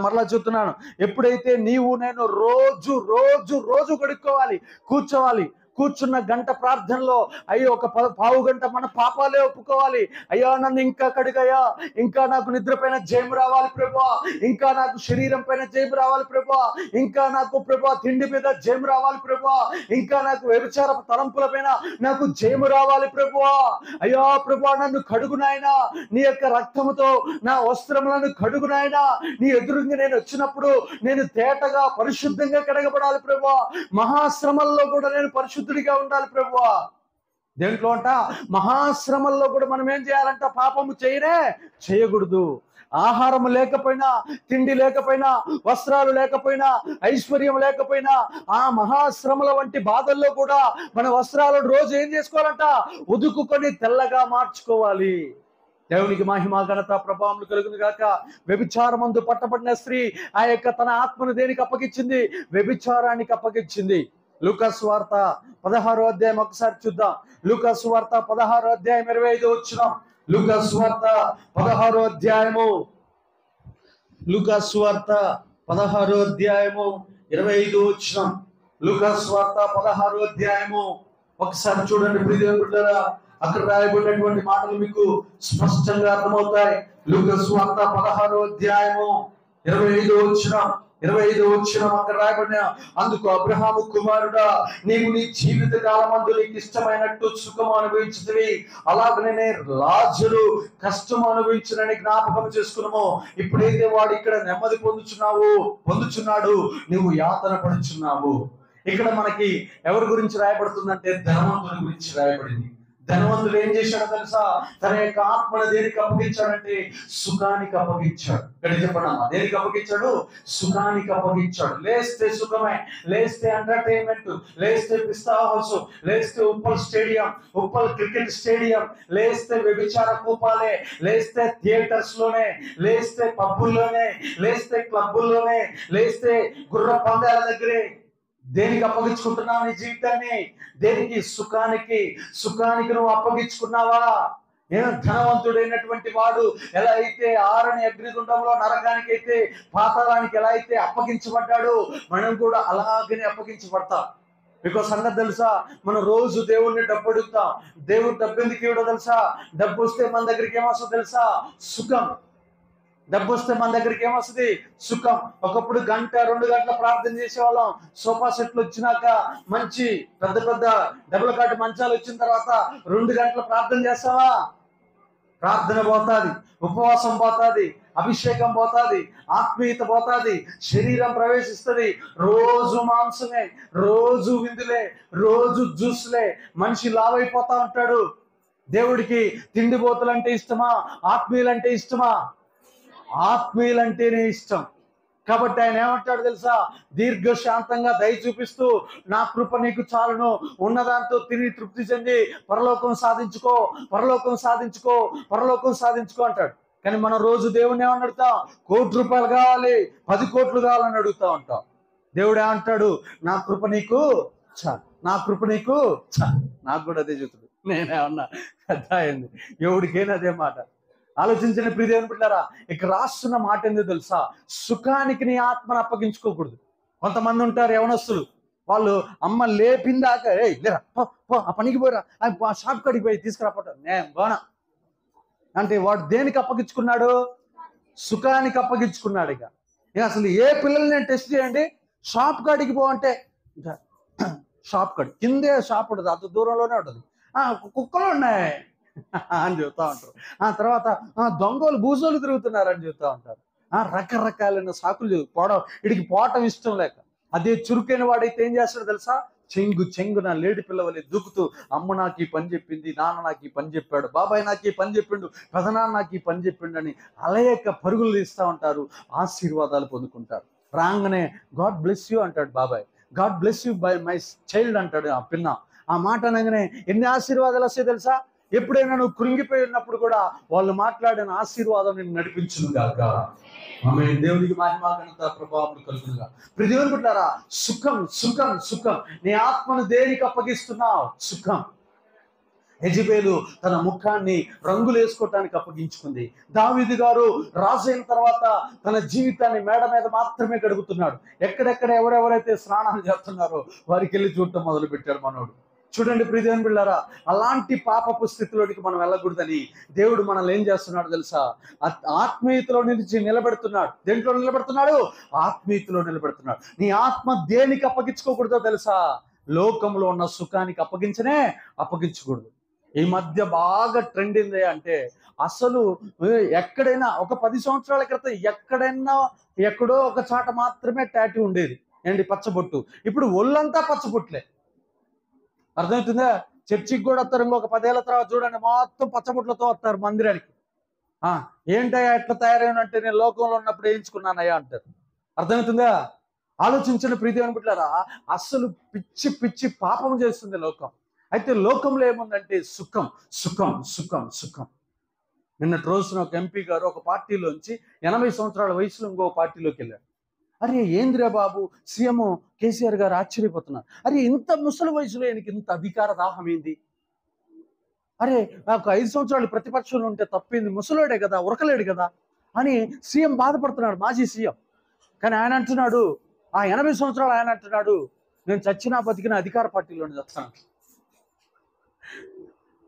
మరలా చెప్తున్నాను, ఎప్పుడైతే నీవు నేను రోజు రోజు రోజు కడుక్కోవాలి, కూర్చోవాలి. కూర్చున్న గంట ప్రార్థనలో అయ్యో ఒక పావు గంట మన పాపాలే ఒప్పుకోవాలి. అయ్యా నన్ను ఇంకా కడిగయ్యా, ఇంకా నాకు నిద్ర పైన జయం రావాలి ప్రభువా, ఇంకా నాకు శరీరం పైన జయం రావాలి ప్రభువా, ఇంకా నాకు ప్రభువా తిండి మీద జయం రావాలి ప్రభువా, ఇంకా నాకు వ్యభిచార తలంపుల పైన నాకు జయం రావాలి ప్రభువా. అయ్యా ప్రభువా నన్ను కడుగునాయనా, నీ యొక్క రక్తముతో నా వస్త్రములను కడుగునాయనా. నీ ఎదురుగా నేను వచ్చినప్పుడు నేను తేటగా పరిశుద్ధంగా కడగబడాలి ప్రభువా. మహాశ్రమల్లో కూడా నేను పరిశుద్ధుడిగా ఉండాలి ప్రభువా. దేంట్లో అంట? మహాశ్రమల్లో కూడా మనం ఏం చేయాలంట? పాపము చేయకూడదు. ఆహారం లేకపోయినా, తిండి లేకపోయినా, వస్త్రాలు లేకపోయినా, ఐశ్వర్యం లేకపోయినా, ఆ మహాశ్రమల వంటి బాధల్లో కూడా మన వస్త్రాలను రోజు ఏం చేసుకోవాలంట? ఉదుకుకొని తెల్లగా మార్చుకోవాలి. దేవునికి మహిమ ఘనత ప్రభావములు కలుగును గాక. వ్యభిచారమందు పట్టబడిన స్త్రీ ఆ యొక్క తన ఆత్మను దేనికి అప్పగించింది? వ్యభిచారానికి అప్పగించింది. లూకాసు వార్త 16వ అధ్యాయం ఒకసారి చూద్దాం. లూకాసు వార్త 16వ అధ్యాయం 25 వచనం. లూకాసు వార్త 16వ అధ్యాయము, లూకాసు వార్త 16వ అధ్యాయము 25 వచనం. లూకాసు వార్త 16వ అధ్యాయము ఒకసారి చూడండి ప్రియదేవులారా. అక్కడ రాయబడినటువంటి మాటలు మీకు స్పష్టంగా అర్థమవుతాయి. లూకాసు వార్త 16వ అధ్యాయము 25వ వచనం అక్కడ రాయబడిన, అందుకు అబ్రహాము కుమారుడా, నీవు నీ జీవిత కాలమందు నీకు ఇష్టమైనట్టు సుఖం అనుభవించుతవి, అలాగనే లాజరు కష్టం అనుభవించునని జ్ఞాపకం చేసుకున్నాము. ఇప్పుడైతే వాడు ఇక్కడ నెమ్మది పొందుచున్నాడు, నువ్వు యాతన పడుచున్నావు. ఇక్కడ మనకి ఎవరి గురించి రాయబడుతుందంటే ధనవంతుని గురించి రాయబడింది. ధనవంతుడు ఏం చేశాడో తెలుసా? తన యొక్క ఆత్మను దేనికి అప్పగించాడంటే సుఖానికి అప్పగించాడు. ఇక్కడ చెప్పండి అమ్మా, దేనికి అప్పగించాడు? సుఖానికి అప్పగించాడు. లేస్తే సుఖమే, లేస్తే ఎంటర్టైన్మెంట్, లేస్తే పిస్తా హౌస్, లేస్తే ఉప్పల్ క్రికెట్ స్టేడియం, లేస్తే వ్యభిచార కూపాలే, లేస్తే థియేటర్స్ లోనే, లేస్తే పబ్బుల్లోనే, లేస్తే క్లబ్బుల్లోనే, లేస్తే గుర్ర పందాల దగ్గరే. దేనికి అప్పగించుకుంటున్నావు నీ జీవితాన్ని? దేనికి? సుఖానికి నువ్వు అప్పగించుకున్నావా? నేను ధనవంతుడైనటువంటి వాడు ఎలా అయితే ఆరని అగ్నిగుండంలో నరకానికి అయితే పాతాళానికి ఎలా అయితే అప్పగించబడ్డాడో మనం కూడా అలాగనే అప్పగించబడతాం. మీకు సంగతి తెలుసా? మనం రోజు దేవుణ్ణి డబ్బు అడుగుతాం. దేవుడు డబ్బు ఎందుకు ఇవ్వడో తెలుసా? డబ్బు వస్తే మన దగ్గరికి ఏమొస్తుందో తెలుసా? సుఖం. డబ్బు వస్తే మన దగ్గరికి ఏమొస్తుంది? సుఖం. ఒకప్పుడు 1-2 గంటల ప్రార్థన చేసేవాళ్ళం. సోఫా సెట్లు వచ్చినాక, మంచి పెద్ద డబుల్ కాట్ మంచాలు వచ్చిన తర్వాత 2 గంటల ప్రార్థన చేస్తావా? ప్రార్థన పోతాది, ఉపవాసం పోతాది, అభిషేకం పోతాది, ఆత్మీయత పోతాది, శరీరం ప్రవేశిస్తుంది. రోజు మాంసమే, రోజు విందులే, రోజు జ్యూస్లే, మనిషి లావైపోతా ఉంటాడు. దేవుడికి తిండిపోతులంటే ఇష్టమా? ఆత్మీయులంటే ఇష్టమా? ఆత్మీయులంటేనే ఇష్టం. కాబట్టి ఆయన ఏమంటాడు తెలుసా? దీర్ఘశాంతంగా దయ చూపిస్తూ, నా కృప నీకు చాలును, ఉన్నదాంతో తిని తృప్తి చెంది పరలోకం సాధించుకో, పరలోకం సాధించుకో, పరలోకం సాధించుకో అంటాడు. కానీ మనం రోజు దేవుణ్ణి ఏమని అడుగుతాం? ₹1,00,00,000 కావాలి, 10 కోట్లు కావాలని అడుగుతా ఉంటాం. దేవుడు ఏమంటాడు? నా కృప నీకు చాలు, నా కృప నీకు చాలు. నాకు కూడా అదే చెప్తాడు. నేనేమన్నా పెద్ద అయింది, ఎవడికైనా అదే మాట. ఆలోచించిన ప్రియ దేవుని బిడ్డలారా, ఇక్కడ రాస్తున్న మాట ఏందో తెలుసా? సుఖానికి నీ ఆత్మను అప్పగించుకోకూడదు. కొంతమంది ఉంటారు యవనస్తులు, వాళ్ళు అమ్మ లేపిందాక లేరా పో ఆ పనికి పోరా, ఆ షాప్ కాడికి పోయి తీసుకురాపోతారు, నేను బానా అంటే వాడు దేనికి అప్పగించుకున్నాడు? సుఖానికి అప్పగించుకున్నాడు. ఇక అసలు ఏ పిల్లల్ని నేను టెస్ట్ చేయండి, షాప్ కాడికి పో అంటే షాప్ కాడి కిందే షాప్ ఉంటుంది, అంత దూరంలోనే ఉంటుంది. కుక్కలు ఉన్నాయి అని చెబుతా ఉంటారు. తర్వాత దొంగలు బూజోలు తిరుగుతున్నారు అని చెబుతా ఉంటారు. రకరకాలైన సాకులు వీడికి పోవటం ఇష్టం లేక. అదే చురుకైన వాడైతే ఏం చేస్తాడు తెలుసా? చెంగు నా లేడి పిల్లవలే దూకుతూ, అమ్మ నాకు ఈ పని చెప్పింది, నాన్న నాకు ఈ పని చెప్పాడు, బాబాయ్ నాకు ఈ పని చెప్పిండు, పెదనాన్న నాకు ఈ పని చెప్పిండు అని అలయక పరుగులు తీస్తూ ఉంటారు, ఆశీర్వాదాలు పొందుకుంటారు. రాగానే గాడ్ బ్లెస్ యూ అంటాడు బాబాయ్, God bless you by my child అంటాడు ఆ పిన్న. ఆ మాట అనగానే ఎన్ని ఆశీర్వాదాలు వస్తాయి తెలుసా? ఎప్పుడైనా నువ్వు కృంగిపోయి ఉన్నప్పుడు కూడా వాళ్ళు మాట్లాడిన ఆశీర్వాదం నేను నడిపించును గాక. ఆమేన్. దేవునికి మహిమ ఘనత ప్రభావం కలుగునుగా. ప్రియ దేవుని బిడ్డలారా, సుఖం సుఖం సుఖం. నీ ఆత్మను దేనికి అప్పగిస్తున్నావు? సుఖం. యెజబెలు తన ముఖాన్ని రంగులు వేసుకోవటానికి అప్పగించుకుంది. దావీదు గారు రాజు అయిన తర్వాత తన జీవితాన్ని మేడ మీద మాత్రమే గడుపుతున్నాడు. ఎక్కడెక్కడ ఎవరెవరైతే స్నానాలు చేస్తున్నారో వారికి వెళ్ళి చూడటం మొదలు పెట్టాడు మనోడు. చూడండి ప్రియ దేవుని బిడ్డలారా, అలాంటి పాపపు స్థితిలోనికి మనం వెళ్ళకూడదని దేవుడు మనల్ని ఏం చేస్తున్నాడు తెలుసా? ఆత్మీయతలో నుంచి నిలబెడుతున్నాడు. దేంట్లో నిలబెడుతున్నాడు? ఆత్మీయతలో నిలబెడుతున్నాడు. నీ ఆత్మ దేనికి అప్పగించుకోకూడదో తెలుసా? లోకంలో ఉన్న సుఖానికి అప్పగించకూడదు. ఈ మధ్య బాగా ట్రెండ్ ఏంది అంటే, అసలు ఎక్కడైనా ఒక 10 సంవత్సరాల క్రితం ఎక్కడో ఒక చాట మాత్రమే టాటూ ఉండేది, ఏంటి పచ్చబొట్టు. ఇప్పుడు ఒళ్ళంతా పచ్చబొట్లే. అర్థమవుతుందా? చర్చికి కూడా వస్తారు, ఇంకొక 10 ఏళ్ల తర్వాత చూడండి మొత్తం పచ్చబొట్లతో వస్తారు మందిరానికి. ఏంటయ్యా ఎట్లా తయారైనంటే, నేను లోకంలో ఉన్నప్పుడు వేయించుకున్నానయ్యా అంటారు. అర్థమవుతుందా? ఆలోచించిన ప్రియ దేవుని బిడ్డలారా, అసలు పిచ్చి పిచ్చి పాపం చేస్తుంది లోకం. అయితే లోకంలో ఏముందంటే సుఖం సుఖం సుఖం సుఖం. నిన్నటి రోజున ఒక ఎంపీ గారు ఒక పార్టీలోంచి 80 సంవత్సరాల వయసులో ఇంకో పార్టీలోకి వెళ్ళాడు. అరే ఏంద్రా బాబు, సీఎం కేసీఆర్ గారు ఆశ్చర్యపోతున్నారు. అరే ఇంత ముసలి వయసులో ఆయనకి ఇంత అధికార దాహం ఏంది? అరే నాకు 5 సంవత్సరాలు ప్రతిపక్షంలో ఉంటే తప్పింది, ముసలోడే కదా, ఉరకలేడు కదా అని సీఎం బాధపడుతున్నాడు, మాజీ సీఎం. కానీ ఆయన అంటున్నాడు, ఆ 80 సంవత్సరాలు ఆయన అంటున్నాడు, నేను చచ్చినా బతికిన అధికార పార్టీలోనే చస్తాను.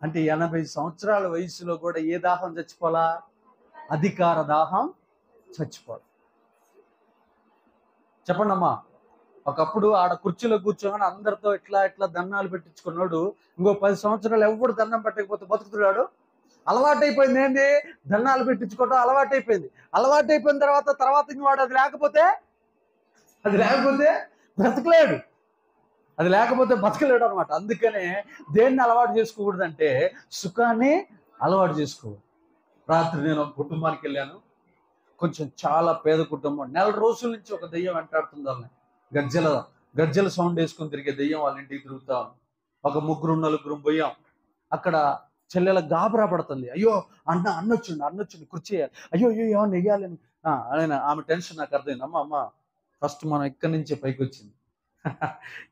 అంటే 80 సంవత్సరాల వయసులో కూడా ఏ దాహం చచ్చిపోలా? అధికార దాహం చచ్చిపోవాలి. చెప్పండి అమ్మా. ఒకప్పుడు ఆడ కుర్చీలో కూర్చోగానే అందరితో ఇట్లా దండాలు పెట్టించుకున్నాడు, ఇంకో 10 సంవత్సరాలు ఎవరు దండం పెట్టకపోతే బతుకుతున్నాడు. అలవాటైపోయింది. ఏంది? దండాలు పెట్టించుకోవడం అలవాటైపోయింది. అలవాటైపోయిన తర్వాత ఇంక వాడు అది లేకపోతే బ్రతకలేడు, అది లేకపోతే బతకలేడు అనమాట. అందుకనే దేన్ని అలవాటు చేసుకోకూడదంటే సుఖాన్ని అలవాటు చేసుకోకూడదు. రాత్రి నేను ఒక కుటుంబానికి వెళ్ళాను, కొంచెం చాలా పేద కుటుంబం. 4 రోజుల నుంచి ఒక దెయ్యం వెంటాడుతుంది వాళ్ళని. గజ్జల సౌండ్ వేసుకొని తిరిగే దెయ్యం వాళ్ళ ఇంటికి తిరుగుతాం. ఒక 3-4 పోయాం. అక్కడ చెల్లెల గాబరా పడుతుంది. అయ్యో అన్నొచ్చిండు కుర్చీ వేయాలి, అయ్యో ఏమన్నా వెయ్యాలని. ఆమె టెన్షన్ నాకు అర్థమైంది. అమ్మ ఫస్ట్ మనం ఇక్కడి నుంచే పైకి వచ్చింది.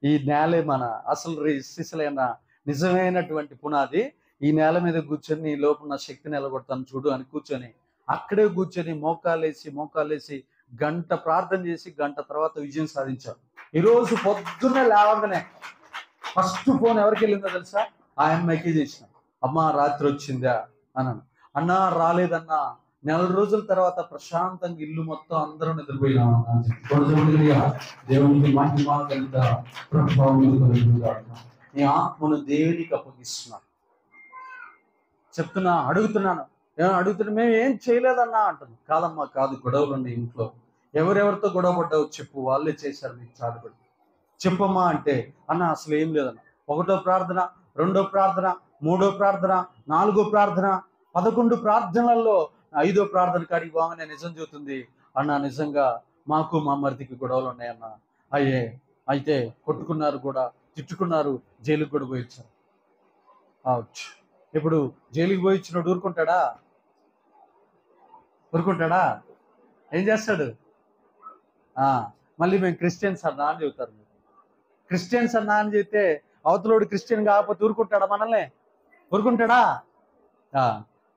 ఈ నేలే మన అసలు సిసలైన నిజమైనటువంటి పునాది. ఈ నేల మీద కూర్చొని నీ లోపల శక్తి నిలబడతాను చూడు అని కూర్చొని అక్కడే కూర్చొని మోకాలేసి గంట ప్రార్థన చేసి గంట తర్వాత విజయం సాధించారు. ఈరోజు పొద్దున్నే లేవగానే ఫస్ట్ ఫోన్ ఎవరికి వెళ్ళిందో తెలుసా? ఆ అమ్మాయికి చేసిన. అమ్మ రాత్రి వచ్చిందా అన్నాను. అన్నా రాలేదన్నా, 4 రోజుల తర్వాత ప్రశాంతంగా ఇల్లు మొత్తం అందరూ నిద్రపోయినాం. దేవునికి మహిమ ఘనత ప్రభావం కలుగునుగాక. నీ ఆత్మను దేవునికి అప్పగిస్తున్నా. చెప్తున్నా, అడుగుతున్నాను, ఏమో అడుగుతుంటే మేము ఏం చేయలేదన్నా అంటుంది. కాదమ్మా కాదు, గొడవలు ఉన్నాయి ఇంట్లో. ఎవరెవరితో గొడవ పడ్డావు చెప్పు, వాళ్ళే చేశారు నీకు చాటుబడి. చెప్పమ్మా అంటే, అన్న అసలు ఏం లేదన్న. ఒకటో ప్రార్థన, రెండో ప్రార్థన, మూడో ప్రార్థన, నాలుగో ప్రార్థన, 11 ప్రార్థనలలో 5వ ప్రార్థన కాడికి పోగానే నిజం చెబుతుంది. అన్న నిజంగా మాకు మా మరిదికి గొడవలు ఉన్నాయన్న. అయ్యే అయితే కొట్టుకున్నారు కూడా, తిట్టుకున్నారు, జైలుకి కూడా పోయించారు. అవుట్. ఇప్పుడు జైలుకి పోయించినోడు ఊరుకుంటాడా? ఊరుకుంటాడా? ఏం చేస్తాడు? మళ్ళీ మేము క్రిస్టియన్స్ అన్నా అని చెబుతారు. క్రిస్టియన్స్ అన్నా అని చెప్తే అవతలోడు క్రిస్టియన్ కాకపోతే ఊరుకుంటాడా? మనల్ని ఊరుకుంటాడా?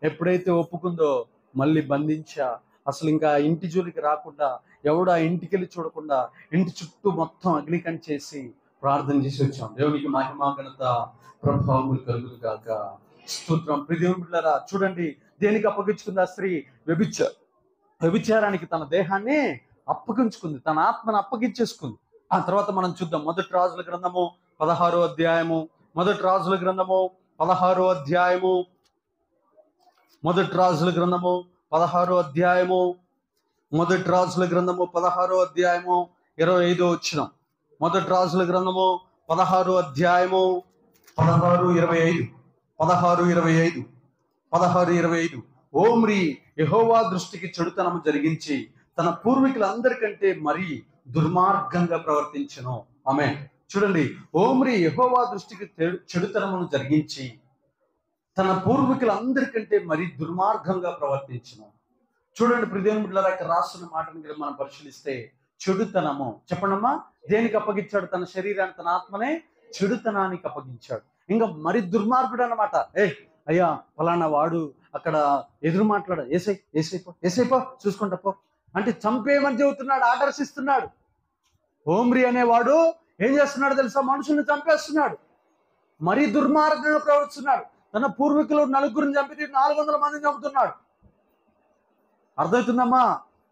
ఎప్పుడైతే ఒప్పుకుందో మళ్ళీ బంధించా, అసలు ఇంకా ఇంటి జోలికి రాకుండా, ఎవడు ఆ ఇంటికి వెళ్ళి చూడకుండా ఇంటి చుట్టూ మొత్తం అగ్నికంఠ చేసి ప్రార్థన చేసి వచ్చాం. దేవునికి మహిమ ఘనత ప్రభావములు కలుగును గాక. స్తోత్రం. ప్రియదేవుని బిడ్డలారా, చూడండి దేనికి అప్పగించుకుంది ఆ స్త్రీ? వ్యభిచారానికి తన దేహాన్ని అప్పగించుకుంది, తన ఆత్మను అప్పగించేసుకుంది. ఆ తర్వాత మనం చూద్దాం మొదటి రాజుల గ్రంథము 16వ అధ్యాయము. మొదటి రాజుల గ్రంథము 16వ అధ్యాయము. మొదటి రాజుల గ్రంథము 16వ అధ్యాయము. మొదటి రాజుల గ్రంథము 16వ అధ్యాయము 25వ వచనం. మొదటి రాజుల గ్రంథము 16వ అధ్యాయము 16:25. 16:25. ఓమ్రి యెహోవా దృష్టికి చెడుతనము జరిగించి తన పూర్వీకులందరికంటే మరీ దుర్మార్గంగా ప్రవర్తించెను. ఆమేన్. చూడండి, ఓమ్రి యెహోవా దృష్టికి చెడుతనమును జరిగించి తన పూర్వీకులందరికంటే మరీ దుర్మార్గంగా ప్రవర్తించెను. చూడండి ప్రియదేవుని బిడ్డలారా, ఇక్కడ రాస్తున్న మాటని మనం పరిశీలిస్తే చెడుతనము, చెప్పండమ్మా, దేనికి అప్పగించాడు? తన శరీరాన్ని, తన ఆత్మనే చెడుతనానికి అప్పగించాడు. ఇంకా మరి దుర్మార్గుడు అన్నమాట. అయ్యా ఫలానా వాడు అక్కడ ఎదురు మాట్లాడు, ఏసైపో చూసుకుంటా పో అంటే చంపేయమని చెబుతున్నాడు, ఆర్డర్స్ ఇస్తున్నాడు. ఓమ్రి అనేవాడు ఏం చేస్తున్నాడు తెలుసా? మనుషుల్ని చంపేస్తున్నాడు, మరీ దుర్మార్గంగా ప్రవర్తిస్తున్నాడు. తన పూర్వీకులు 4 చంపితే 400 మందిని చంపుతున్నాడు. అర్థమవుతుందమ్మా?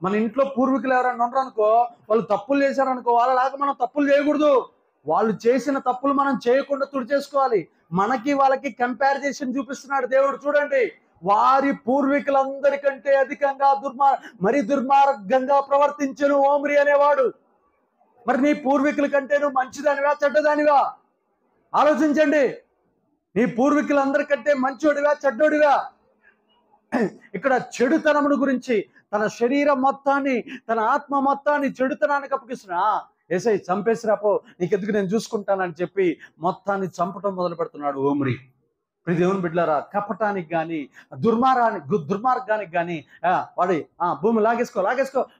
మన ఇంట్లో పూర్వీకులు ఎవరైనా ఉన్నారనుకో, వాళ్ళు తప్పులు చేశారనుకో, వాళ్ళలాగా మనం తప్పులు చేయకూడదు. వాళ్ళు చేసిన తప్పులు మనం చేయకుండా తుడిచేసుకోవాలి. మనకి వాళ్ళకి కంపారిజేషన్ చూపిస్తున్నాడు దేవుడు. చూడండి, వారి పూర్వీకులందరికంటే అధికంగా మరీ దుర్మార్గంగా ప్రవర్తించెను ఓమ్రి అనేవాడు. మరి నీ పూర్వీకుల కంటే నువ్వు మంచిదానివా చెడ్డదానివా? ఆలోచించండి. నీ పూర్వీకులందరికంటే మంచోడివా చెడ్డోడివా? ఇక్కడ చెడుతనమును గురించి, తన శరీరం మొత్తాన్ని, తన ఆత్మ మొత్తాన్ని చెడుతనానికి అప్పగిస్తున్నా. ఏసై చంపేసిరాపో, నీకెందుకు నేను చూసుకుంటానని చెప్పి మొత్తాన్ని చంపటం మొదలు పెడుతున్నాడు ఓమ్రి. దేవుని బిడ్డలారా, కపటానికి కానీ దుర్మార్గానికి కానీ వాడి భూమి లాగేసుకో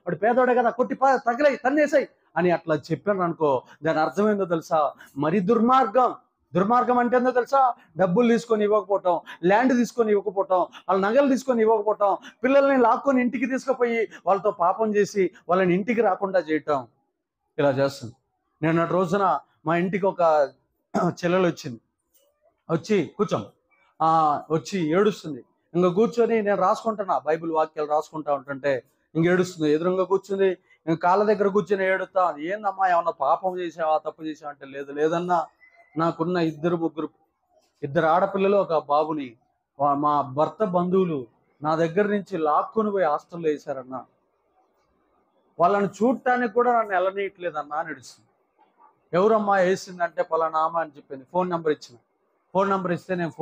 వాడు పేదోడే కదా, కొట్టి తగిలే తన్నేసాయి అని అట్లా చెప్పాను అనుకో, దాని అర్థమైందో తెలుసా? మరి దుర్మార్గం అంటే ఏందో తెలుసా? డబ్బులు తీసుకొని ఇవ్వకపోవటం, ల్యాండ్ తీసుకొని ఇవ్వకపోవటం, వాళ్ళ నగలు తీసుకొని ఇవ్వకపోవటం, పిల్లల్ని లాక్కొని ఇంటికి తీసుకుపోయి వాళ్ళతో పాపం చేసి వాళ్ళని ఇంటికి రాకుండా చేయటం, ఇలా చేస్తుంది. నేను రోజున మా ఇంటికి ఒక చెల్లెలు వచ్చి వచ్చి ఏడుస్తుంది. ఇంకా కూర్చొని నేను రాసుకుంటున్నా, బైబిల్ వాక్యాలు రాసుకుంటా ఉంటుంటే ఇంక ఏడుస్తుంది. ఎదురుగా కూర్చుంది, ఇంక కాళ్ళ దగ్గర కూర్చొని ఏడుస్తా. ఏందమ్మా, ఏమన్నా పాపం చేసావా, తప్పు చేసావా అంటే లేదన్నా, నాకున్న 2 ఆడపిల్లలు, ఒక బాబుని మా భర్త బంధువులు నా దగ్గర నుంచి లాక్కొని పోయి హాస్టల్లో వేశారన్న. వాళ్ళని చూడటానికి కూడా నన్ను వెళ్ళనీయట్లేదన్నా అని ఏడుస్తుంది. ఎవరమ్మా వేసిందంటే పలానా ఆమె అని చెప్పింది. ఫోన్ నెంబర్ ఇస్తే నేను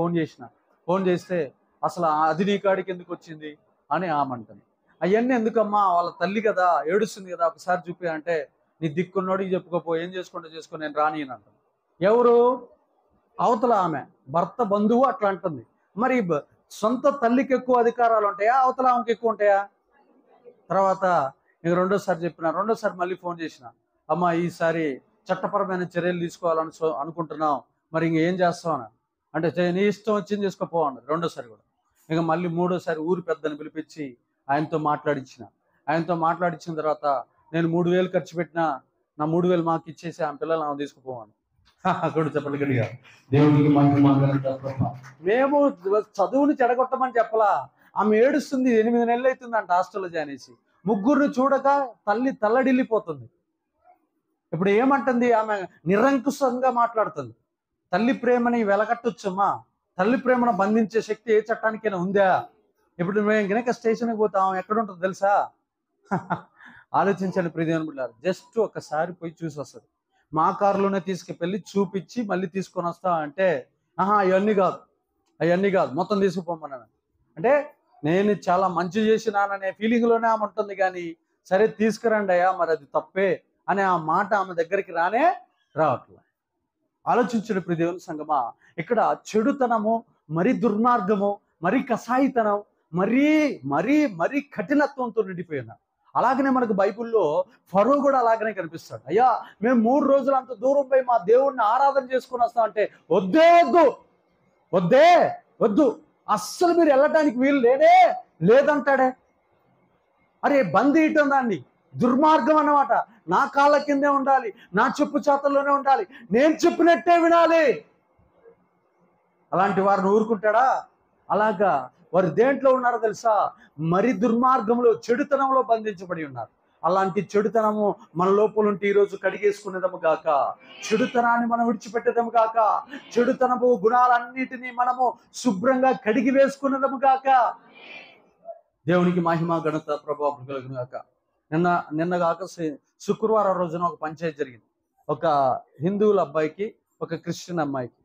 ఫోన్ చేస్తే అసలు అది నీ కాడికి ఎందుకు వచ్చింది అని ఆమె అంటుంది. అవన్నీ ఎందుకమ్మా, వాళ్ళ తల్లి కదా, ఏడుస్తుంది కదా, ఒకసారి చూపి అంటే నీ దిక్కున్నోడికి చెప్పుకోపో, ఏం చేసుకో నేను రానియను అంటుంది. ఎవరు? అవతల ఆమె భర్త బంధువు అట్లా అంటుంది. మరి సొంత తల్లికి ఎక్కువ అధికారాలు ఉంటాయా, అవతల ఆమెకి ఎక్కువ ఉంటాయా? తర్వాత ఇంక రెండోసారి మళ్ళీ ఫోన్ చేసిన, అమ్మా ఈసారి చట్టపరమైన చర్యలు తీసుకోవాలని అనుకుంటున్నాం, మరి ఇంకేం చేస్తావు అని అంటే, నీ ఇష్టం వచ్చింది చేసుకోపో అన్నది. రెండోసారి కూడా. ఇక మళ్ళీ మూడోసారి ఊరి పెద్దని పిలిపించి ఆయనతో మాట్లాడించిన తర్వాత నేను 3,000 ఖర్చు పెట్టినా నా 3,000 మాకు ఇచ్చేసి ఆ పిల్లలు ఆమె తీసుకుపోవాను. కూడా చెప్పండి గట్టిగా. దేవుడికి మేము చదువుని చెడగొట్టమని చెప్పలా. ఆమె ఏడుస్తుంది, 8 నెలలు అవుతుందంట హాస్టల్లో జాయిన్ చేసి. 3 చూడక తల్లి తల్లడిల్లిపోతుంది. ఇప్పుడు ఏమంటుంది ఆమె? నిరంకుశంగా మాట్లాడుతుంది. తల్లి ప్రేమని వెలగట్టొచ్చమ్మా? తల్లి ప్రేమను బంధించే శక్తి ఏ చట్టానికైనా ఉందా? ఇప్పుడు మేము గనక స్టేషన్కి పోతాం, ఎక్కడ ఉంటుందో తెలుసా? ఆలోచించండి ప్రియమైన బిడ్డలారా, జస్ట్ ఒకసారి పోయి చూసి వస్తుంది. మా కారులోనే తీసుకువెళ్ళి చూపించి మళ్ళీ తీసుకొని వస్తా అంటే, అవన్నీ కాదు, అవన్నీ కాదు, మొత్తం తీసుకుపోమన్నాను. అంటే నేను చాలా మంచి చేసినాననే ఫీలింగ్లోనే ఆమె ఉంటుంది, కానీ సరే తీసుకురండి అయ్యా, మరి అది తప్పే అనే ఆ మాట ఆమె దగ్గరికి రావట్లేదు. ఆలోచించడు ప్రియ దేవుని సంగమా, ఇక్కడ చెడుతనము, మరి దుర్మార్గము, మరి కసాయితనం, మరీ మరీ మరీ కఠినత్వంతో నిండిపోయిన. అలాగనే మనకు బైబిల్లో ఫరో కూడా అలాగనే కనిపిస్తాడు. అయ్యా, మేము 3 రోజులు అంత దూరం పోయి మా దేవుడిని ఆరాధన చేసుకుని వస్తాం అంటే, వద్దు, అస్సలు మీరు వెళ్ళటానికి వీలు లేదంటాడే. అరే, బందీయటం దాన్ని, దుర్మార్గం అన్నమాట. నా కాళ్ళ కిందే ఉండాలి, నా చెప్పు చేతల్లోనే ఉండాలి, నేను చెప్పినట్టే వినాలి. అలాంటి వారిని ఊరుకుంటాడా? అలాగా వారు దేంట్లో ఉన్నారో తెలుసా? మరి దుర్మార్గంలో, చెడుతనంలో బంధించబడి ఉన్నారు. అలాంటి చెడుతనము మన లోపల ఉంటే ఈరోజు కడిగేసుకునేదము గాక, చెడుతనాన్ని మనం విడిచిపెట్టేదము గాక, చెడుతనము గుణాలన్నిటినీ మనము శుభ్రంగా కడిగి వేసుకునేదము గాక. దేవునికి మహిమ ఘనత ప్రభావం కలుగును గాక. నిన్న కాక శుక్రవారం రోజున ఒక పంచాయతీ జరిగింది. ఒక హిందువుల అబ్బాయికి, ఒక క్రిస్టియన్ అమ్మాయికి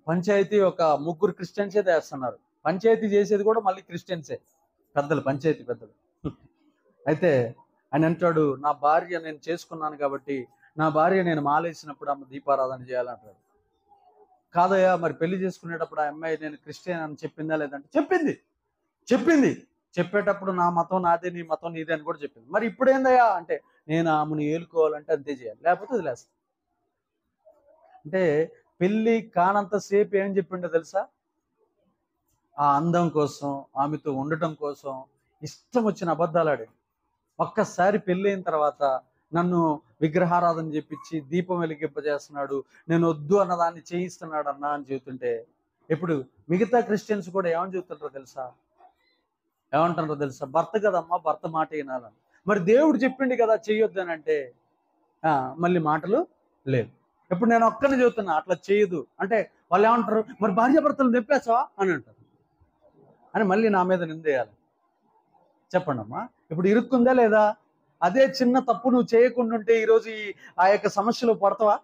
పంచాయతీ. ఒక 3 క్రిస్టియన్సే చేస్తున్నారు. పంచాయతీ చేసేది కూడా మళ్ళీ క్రిస్టియన్సే, పెద్దలు, పంచాయతీ పెద్దలు. అయితే ఆయన అంటాడు, నా భార్య నేను చేసుకున్నాను కాబట్టి నా భార్య నేను మాలేసినప్పుడు ఆమె దీపారాధన చేయాలంటాడు. కాదయ్యా, మరి పెళ్లి చేసుకునేటప్పుడు ఆ అమ్మాయి నేను క్రిస్టియన్ అని చెప్పిందా లేదంటే చెప్పింది. చెప్పేటప్పుడు నా మతం నాదే, నీ మతం నీదే అని కూడా చెప్పింది. మరి ఇప్పుడు ఏందయ్యా అంటే, నేను ఆమెను ఏలుకోవాలంటే అంతే చేయాలి, లేకపోతే వదిలేస్తా. అంటే పెళ్ళి కానంతసేపు ఏం చెప్పిండో తెలుసా? ఆ అందం కోసం, ఆమెతో ఉండటం కోసం ఇష్టం వచ్చిన అబద్ధాలు ఆడాడు. ఒక్కసారి పెళ్ళైన తర్వాత నన్ను విగ్రహారాధన చేపించి దీపం వెలిగింపజేస్తున్నాడు, నేను వద్దు అన్నదాన్ని చేయిస్తున్నాడు అన్నా అని చెబుతుంటే, ఇప్పుడు మిగతా క్రిస్టియన్స్ కూడా ఏమని చెబుతుంటారో తెలుసా? భర్త కదమ్మా, భర్త మాట వినాలని. మరి దేవుడు చెప్పిండు కదా చెయ్యొద్దు అని అంటే మళ్ళీ మాటలు లేవు. ఇప్పుడు నేను ఒక్కరిని చెబుతున్నా, అట్లా చేయదు అంటే వాళ్ళు ఏమంటారు, మరి భార్యాభర్తలు తెప్పేసావా అని అంటారు, అని మళ్ళీ నా మీద నిందేయాలి. చెప్పండి అమ్మా, ఇప్పుడు ఇరుక్కుందా లేదా? అదే చిన్న తప్పు నువ్వు చేయకుండా ఉంటే ఈరోజు ఆ యొక్క సమస్యలో పడతావా?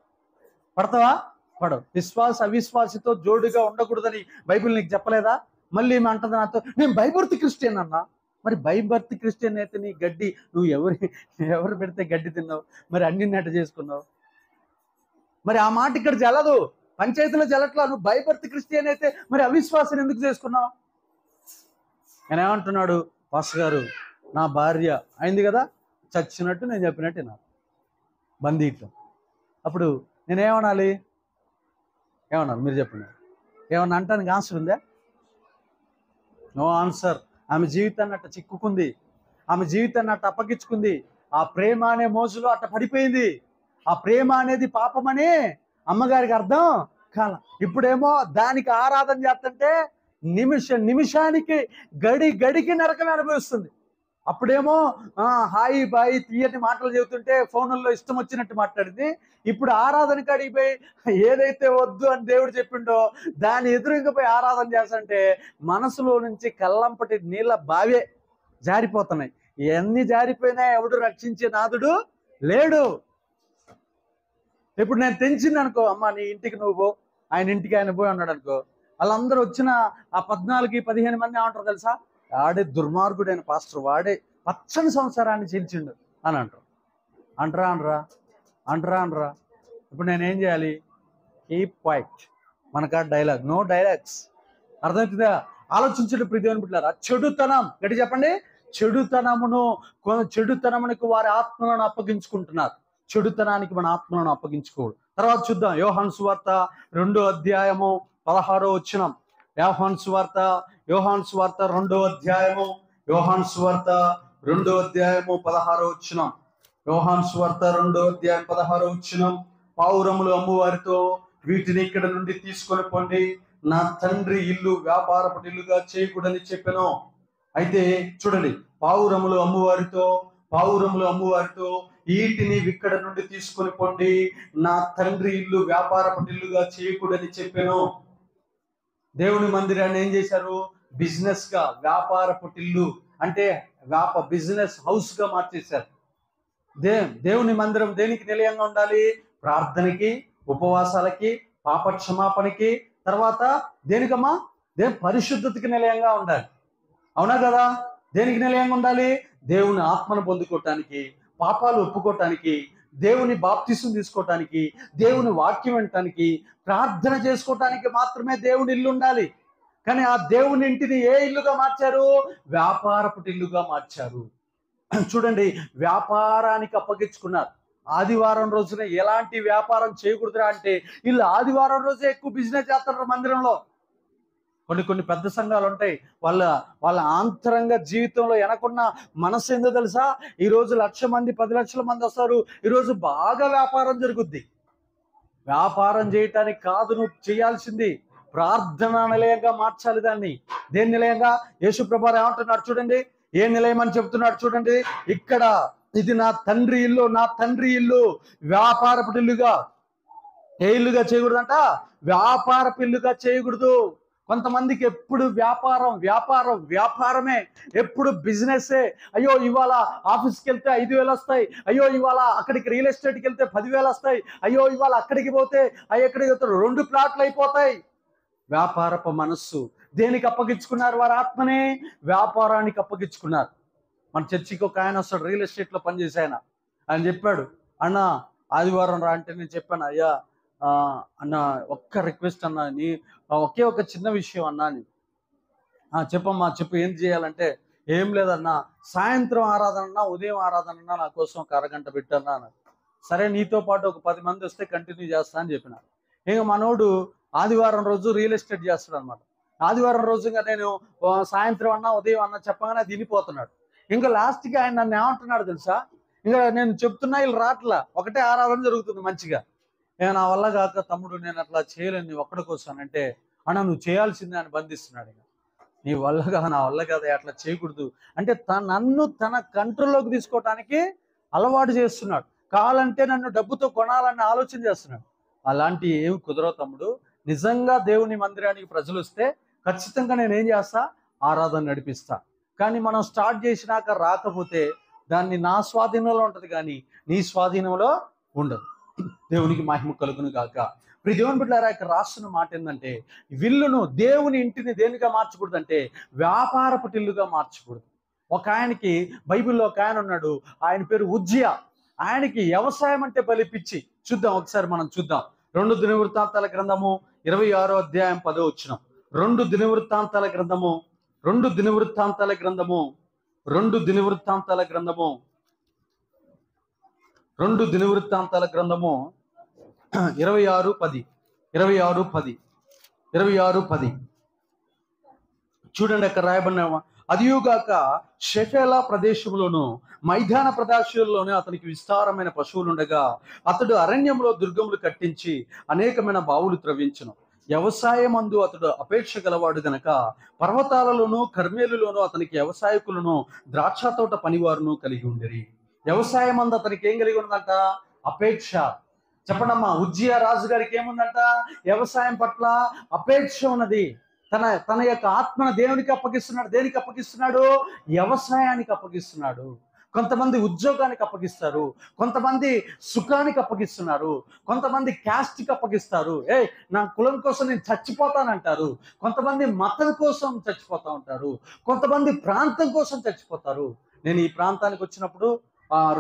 పడవు. విశ్వాస అవిశ్వాసితో జోడుగా ఉండకూడదని బైబిల్ నీకు చెప్పలేదా? మళ్ళీ ఏమి అంటుంది నాతో, నేను బైబర్త్ క్రిస్టియన్ అన్నా. మరి బైబర్త్ క్రిస్టియన్ అయితే నీ గడ్డి నువ్వు ఎవరు పెడితే గడ్డి తిన్నావు, మరి అన్నిన్నట్టు చేసుకున్నావు. మరి ఆ మాట ఇక్కడ జలదు, పంచాయతీలో జలట్లా. నువ్వు బైబర్త్ క్రిస్టియన్ అయితే మరి అవిశ్వాసం ఎందుకు చేసుకున్నావు? నేను ఏమంటున్నాడు, పాస్టర్ గారు, నా భార్య అయింది కదా, చచ్చినట్టు నేను చెప్పినట్టు నా బందీయటం. అప్పుడు నేనేమనాలి? మీరు చెప్పండి. ఏమన్నా అంటానికి ఆన్సర్ ఉందా? No answer. ఆమె జీవితాన్ని అట్ట చిక్కుకుంది, ఆమె జీవితాన్ని అట్ట అప్పగించుకుంది. ఆ ప్రేమ అనే మోజులో అట్ట పడిపోయింది. ఆ ప్రేమ అనేది పాపమని అమ్మగారికి అర్థం కాల. ఇప్పుడేమో దానికి ఆరాధన చేస్తుంటే నిమిషానికి గడికి నరకం అనుభవిస్తుంది. అప్పుడేమో హాయి బాయి తీయని మాటలు చెబుతుంటే ఫోన్లలో ఇష్టం వచ్చినట్టు మాట్లాడింది. ఇప్పుడు ఆరాధన కాడికి పోయి ఏదైతే వద్దు అని దేవుడు చెప్పిండో దాని ఎదురుగా పోయి ఆరాధన చేస్తుంటే మనసులో నుంచి కల్లంపటి నీళ్ళ బావే జారిపోతున్నాయి. ఎన్ని జారిపోయినా ఎవడు రక్షించే నాదుడు లేడు. ఇప్పుడు నేను తెంచింది అనుకో, అమ్మ నీ ఇంటికి నువ్వు పో, ఆయన ఇంటికి ఆయన పోయి అన్నాడు అనుకో, వాళ్ళందరూ వచ్చిన ఆ 14-15 మంది ఏమంటారు తెలుసా? ఆడే దుర్మార్గుడైన పాస్టర్, వాడే పచ్చని సంసారాన్ని చీల్చిండు అని అంటరా. ఇప్పుడు నేనేం చేయాలి? Keep quiet. మనకా డైలాగ్, నో డైలాగ్స్. అర్థమవుతుందా? ఆలోచించండి ప్రియ దేవుని బిడ్డలారా. చెడుతనం గట్టి చెప్పండి. చెడుతనమునకు వారి ఆత్మలను అప్పగించుకుంటున్నారు. చెడుతనానికి మన ఆత్మలను అప్పగించుకోడు. తర్వాత చూద్దాం, యోహాను సువార్త 2వ అధ్యాయము 16వ వచనం. యోహాను సువార్త 2వ అధ్యాయము 16వ వచనం. యోహాను సువార్త 2వ అధ్యాయం 16వ వచనం. పావురములు అమ్మువారితో వీటిని ఇక్కడ నుండి తీసుకొని పోండి, నా తండ్రి ఇల్లు వ్యాపారపు ఇల్లుగా చేయకూడని చెప్పాను. అయితే చూడండి, పావురములు అమ్మువారితో వీటిని ఇక్కడ నుండి తీసుకొని పోండి, నా తండ్రి ఇల్లు వ్యాపారపు ఇల్లుగా చేయకూడని చెప్పాను. దేవుని మందిరాన్ని ఏం చేశారు? బిజినెస్గా, వ్యాపారపు టిల్లు అంటే బిజినెస్ హౌస్గా మార్చేశారు. దేవుని మందిరం దేనికి నిలయంగా ఉండాలి? ప్రార్థనకి, ఉపవాసాలకి, పాప క్షమాపణకి, తర్వాత దేనికమ్మా? పరిశుద్ధతకి నిలయంగా ఉండాలి. అవునా కదా? దేనికి నిలయంగా ఉండాలి? దేవుని ఆత్మను పొందుకోవటానికి, పాపాలు ఒప్పుకోవటానికి, దేవుని బాప్తిసం తీసుకోవటానికి, దేవుని వాక్యం వినటానికి, ప్రార్థన చేసుకోవటానికి మాత్రమే దేవుని ఇల్లు ఉండాలి. కానీ ఆ దేవుని ఇంటిని ఏ ఇల్లుగా మార్చారు? వ్యాపారపు ఇల్లుగా మార్చారు. చూడండి, వ్యాపారానికి అప్పగించుకున్నారు. ఆదివారం రోజున ఎలాంటి వ్యాపారం చేయకూడదురా అంటే వీళ్ళు ఆదివారం రోజే ఎక్కువ బిజినెస్ చేస్తారు మందిరంలో. కొన్ని పెద్ద సంఘాలు ఉంటాయి, వాళ్ళ వాళ్ళ ఆంతరంగ జీవితంలో వెనకున్న మనసు ఏందో తెలుసా? ఈరోజు 1,00,000 మంది 10 లక్షల మంది వస్తారు, ఈరోజు బాగా వ్యాపారం జరుగుద్ది. వ్యాపారం చేయటానికి కాదు నువ్వు చేయాల్సింది, ప్రార్థనా నిలయంగా మార్చాలి దాన్ని. దేని నిలయంగా? యేసుప్రభు ఏమంటున్నాడు చూడండి, ఏ నిలయం అని చెప్తున్నాడు చూడండి. ఇక్కడ ఇది నా తండ్రి ఇల్లు, నా తండ్రి ఇల్లు వ్యాపారపు ఇల్లుగా. ఏ ఇల్లుగా చేయకూడదంట? వ్యాపారపు ఇల్లుగా చేయకూడదు. కొంతమందికి ఎప్పుడు వ్యాపారమే, ఎప్పుడు బిజినెస్సే. అయ్యో ఇవాళ ఆఫీస్కి వెళ్తే 5,000 వస్తాయి, అయ్యో ఇవాళ అక్కడికి రియల్ ఎస్టేట్కి వెళ్తే 10,000 వస్తాయి, అయ్యో ఇవాళ అక్కడికి పోతే ఎక్కడికి వెళ్తారు 2 ప్లాట్లు అయిపోతాయి. వ్యాపారపు మనస్సు. దేనికి అప్పగించుకున్నారు? వారి ఆత్మనే వ్యాపారానికి అప్పగించుకున్నారు. మన చర్చికి ఒక ఆయన వస్తాడు, రియల్ ఎస్టేట్లో పనిచేసే ఆయన చెప్పాడు, అన్న ఆదివారం రా అంటే నేను చెప్పాను, అయ్యా అన్న ఒక్క రిక్వెస్ట్ అన్నా, నీ ఒకే ఒక చిన్న విషయం అన్నా అని. చెప్పమ్మా, చెప్పు, ఏం చేయాలంటే, ఏం లేదన్నా, సాయంత్రం ఆరాధన ఉదయం ఆరాధన నా కోసం ఒక అరగంట పెట్టన్నా అన్నాడు. సరే, నీతో పాటు ఒక 10 మంది వస్తే కంటిన్యూ చేస్తా అని చెప్పిన. ఇంకా మనోడు ఆదివారం రోజు రియల్ ఎస్టేట్ చేస్తాడు అనమాట. ఆదివారం రోజు ఇంకా నేను సాయంత్రం అన్నా ఉదయం అన్నా చెప్పగానే అది వినిపోతున్నాడు. ఇంకా లాస్ట్కి ఆయన నన్ను ఏమంటున్నాడు తెలుసా? ఇంకా నేను చెప్తున్నా, వీళ్ళు రాట్లా, ఒకటే ఆరాధన జరుగుతుంది మంచిగా. నా వల్ల కాక తమ్ముడు, నేను అట్లా చేయలేను, నీ ఒక్కడి కోసం అంటే, అన్న నువ్వు చేయాల్సిందే అని బంధిస్తున్నాడు. ఇక నీ వల్ల కాదు, నా వల్ల కాదు, అట్లా చేయకూడదు అంటే నన్ను తన కంట్రోల్లోకి తీసుకోవటానికి అలవాటు చేస్తున్నాడు. కావాలంటే నన్ను డబ్బుతో కొనాలని ఆలోచన చేస్తున్నాడు. అలాంటి ఏమి కుదరవు తమ్ముడు. నిజంగా దేవుని మందిరానికి ప్రజలు వస్తే ఖచ్చితంగా నేనేం చేస్తా? ఆరాధన నడిపిస్తా. కానీ మనం స్టార్ట్ చేసినాక రాకపోతే దాన్ని నా స్వాధీనంలో ఉంటుంది, కానీ నీ స్వాధీనంలో ఉండదు. దేవునికి మహిమ కలుగును గాక. ఇప్పుడు దేవుని బిడ్డలారా, ఇక్కడ రాస్తున్న మాట ఏంటంటే, విల్లును, దేవుని ఇంటిని దేనిగా మార్చకూడదు అంటే వ్యాపారపు ఇల్లుగా మార్చకూడదు. ఒక ఆయనకి బైబిల్లో ఒక ఆయన ఉన్నాడు, ఆయన పేరు ఉజ్జియా. ఆయనకి వ్యవసాయం అంటే బలిపిచ్చి. చూద్దాం ఒకసారి, మనం చూద్దాం. 2 దినవృత్తాంతాల గ్రంథము 26వ అధ్యాయం 10వ వచనం. 2 దినవృత్తాంతాల గ్రంథము 2 దినవృత్తాంతాల గ్రంథము 2 దినవృత్తాంతాల గ్రంథము 2 దినవృత్తాంతాల గ్రంథము 26:10 26:10 చూడండి, అక్కడ రాయబడిన, అదియుగాక షెఫేలా ప్రదేశంలోను మైదాన ప్రదేశంలోనే అతనికి విస్తారమైన పశువులు ఉండగా అతడు అరణ్యంలో దుర్గములు కట్టించి అనేకమైన బావులు త్రవ్వించును. వ్యవసాయమందు అతడు అపేక్ష గలవాడు గనక పర్వతాలలోను కర్మేలులోను అతనికి వ్యవసాయకులను ద్రాక్ష తోట పనివారును కలిగి ఉండేది. వ్యవసాయం అందు అతనికి ఏం కలిగి ఉందంట? అపేక్ష. చెప్పండమ్మా, ఉజ్జియా రాజు గారికి ఏముందంట? వ్యవసాయం పట్ల అపేక్ష ఉన్నది. తన యొక్క ఆత్మను దేవునికి అప్పగిస్తున్నాడు. దేనికి అప్పగిస్తున్నాడు? వ్యవసాయానికి అప్పగిస్తున్నాడు. కొంతమంది ఉద్యోగానికి అప్పగిస్తారు, కొంతమంది సుఖానికి అప్పగిస్తున్నారు, కొంతమంది క్యాస్ట్కి అప్పగిస్తారు. నా కులం కోసం నేను చచ్చిపోతానంటారు. కొంతమంది మతం కోసం చచ్చిపోతా ఉంటారు, కొంతమంది ప్రాంతం కోసం చచ్చిపోతారు. నేను ఈ ప్రాంతానికి వచ్చినప్పుడు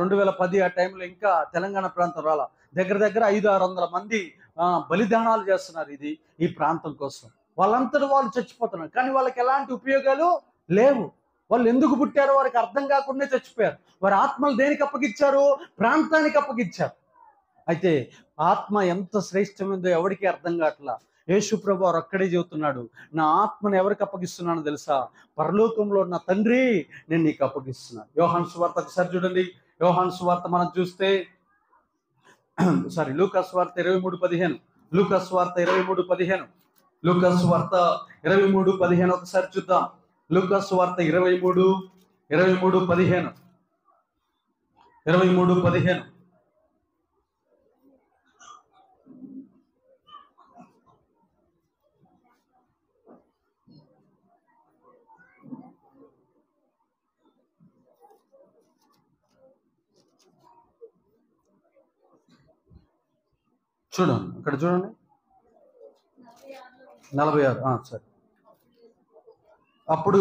2010 ఆ టైంలో ఇంకా తెలంగాణ ప్రాంతం రాలా, దగ్గర 500-600 మంది బలిదానాలు చేస్తున్నారు ఈ ప్రాంతం కోసం. వాళ్ళంతటా వాళ్ళు చచ్చిపోతున్నారు, కానీ వాళ్ళకి ఎలాంటి ఉపయోగాలు లేవు. వాళ్ళు ఎందుకు పుట్టారో వారికి అర్థం కాకుండా చచ్చిపోయారు. వారి ఆత్మలు దేనికి అప్పగించారు? ప్రాంతానికి అప్పగించారు. అయితే ఆత్మ ఎంత శ్రేష్టమైందో ఎవరికి అర్థం కావట్లా. యేసు ప్రభు వారు అక్కడే చెబుతున్నాడు, నా ఆత్మను ఎవరికి అప్పగిస్తున్నాను తెలుసా? పరలోకంలో ఉన్న తండ్రి, నేను నీకు అప్పగిస్తున్నాను. యోహాను సువార్త ఒకసారి చూడండి. యోహాను సువార్త మనం చూస్తే, లూకా సువార్త 23:15 లూకా సువార్త 23:15 లూకా సువార్త 23:15 ఒకసారి చూద్దాం. లూకా సువార్త 23:15 23:15 చూడండి ఇక్కడ చూడండి 46. సరే, అప్పుడు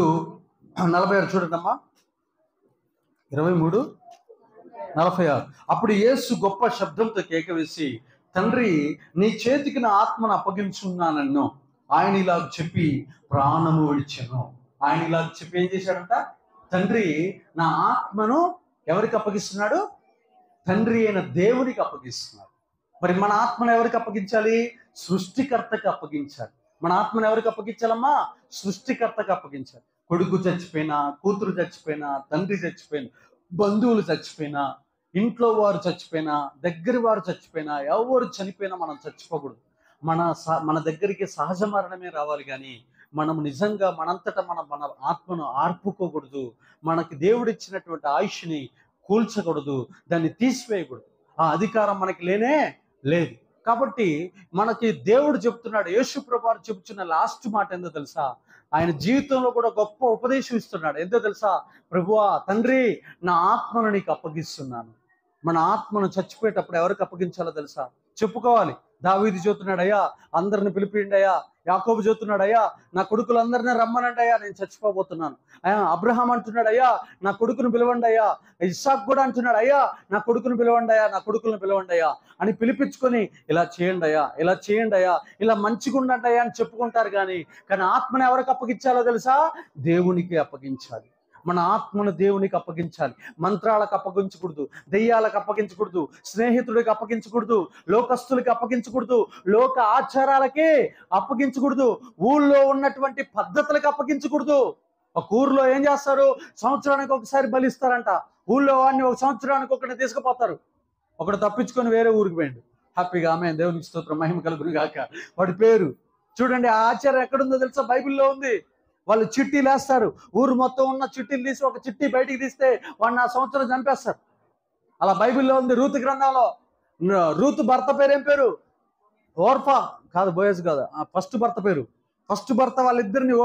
46 చూడండి అమ్మా. 23:46. అప్పుడు యేసు గొప్ప శబ్దంతో కేక వేసి, తండ్రి, నీ చేతికి నా ఆత్మను అప్పగించున్నానన్ను. ఆయన ఇలా చెప్పి ప్రాణము విడిచెను. ఆయన ఇలా చెప్పి ఏం చేశాడంట? తండ్రి, నా ఆత్మను ఎవరికి అప్పగిస్తున్నాడు? తండ్రి అయిన దేవునికి అప్పగిస్తున్నాడు. మరి మన ఆత్మను ఎవరికి అప్పగించాలి? సృష్టికర్తకి అప్పగించాలి. మన ఆత్మను ఎవరికి అప్పగించాలమ్మా? సృష్టికర్తకి అప్పగించాలి. కొడుకు చచ్చిపోయినా, కూతురు చచ్చిపోయినా, తండ్రి చచ్చిపోయినా, బంధువులు చచ్చిపోయినా, ఇంట్లో వారు చచ్చిపోయినా, దగ్గర వారు చచ్చిపోయినా, ఎవరు చనిపోయినా మనం చచ్చిపోకూడదు. మన దగ్గరికి సహజ మరణమే రావాలి, కానీ మనం నిజంగా మనంతటా మన ఆత్మను ఆర్పుకోకూడదు. మనకి దేవుడిచ్చినటువంటి ఆయుష్ని కూల్చకూడదు, దాన్ని తీసివేయకూడదు. ఆ అధికారం మనకి లేనే లేదు. కాబట్టి మనకి దేవుడు చెప్తున్నాడు, యేసు ప్రభువు చెప్తున్న లాస్ట్ మాట ఏందో తెలుసా? ఆయన జీవితంలో కూడా గొప్ప ఉపదేశం ఇస్తున్నాడు. ఎంతో తెలుసా? ప్రభువా, తండ్రి, నా ఆత్మను నీకు అప్పగిస్తున్నాను. మన ఆత్మను చచ్చిపోయేటప్పుడు ఎవరికి అప్పగించాలో తెలుసా? చెప్పుకోవాలి. దావీదు చెబుతున్నాడు, అయ్యా అందరిని పిలిపిండి అయ్యా. యాకోబు చెబుతున్నాడు, అయ్యా నా కొడుకులందరినీ రమ్మనండి అయ్యా, నేను చచ్చిపోబోతున్నాను. అబ్రహాం అంటున్నాడు, అయ్యా నా కొడుకును పిలవండి అయ్యా. ఇస్సాకు కూడా అంటున్నాడు, అయ్యా నా కొడుకును పిలవండి అయ్యా, నా కొడుకులను పిలవండి అయ్యా అని పిలిపించుకొని, ఇలా చేయండి అయ్యా, ఇలా చేయండి అయ్యా, ఇలా మంచిగా ఉండండి అయ్యా అని చెప్పుకుంటారు. కానీ ఆత్మను ఎవరికి అప్పగించాలో తెలుసా? దేవునికి అప్పగించాలి. మన ఆత్మను దేవునికి అప్పగించాలి. మంత్రాలకు అప్పగించకూడదు, దెయ్యాలకు అప్పగించకూడదు, స్నేహితుడికి అప్పగించకూడదు, లోకస్తులకి అప్పగించకూడదు, లోక ఆచారాలకి అప్పగించకూడదు, ఊళ్ళో ఉన్నటువంటి పద్ధతులకు అప్పగించకూడదు. ఒక ఊర్లో ఏం చేస్తారు? సంవత్సరానికి ఒకసారి బలిస్తారంట. ఊళ్ళో వాడిని ఒక సంవత్సరానికి ఒకటి తీసుకుపోతారు. ఒకడు తప్పించుకొని వేరే ఊరికి పోయిండు. హ్యాపీగా ఆమె దేవునికి స్తోత్రం, మహిమ కలుగును గాక. వాడి పేరు చూడండి. ఆ ఆచారం ఎక్కడుందో తెలుసా? బైబిల్లో ఉంది. వాళ్ళు చిట్టీలు వేస్తారు. ఊరు మొత్తం ఉన్న చిట్టీలు తీసి ఒక చిట్టి బయటికి తీస్తే వాడిని ఆ సంవత్సరం చంపేస్తారు. అలా బైబిల్లో ఉంది. రూతు గ్రంథంలో రూతు భర్త పేరు ఏం పేరు? ఓర్ఫా కాదు, బోయజ్ కాదు, ఫస్ట్ భర్త పేరు. ఫస్ట్ భర్త వాళ్ళిద్దరిని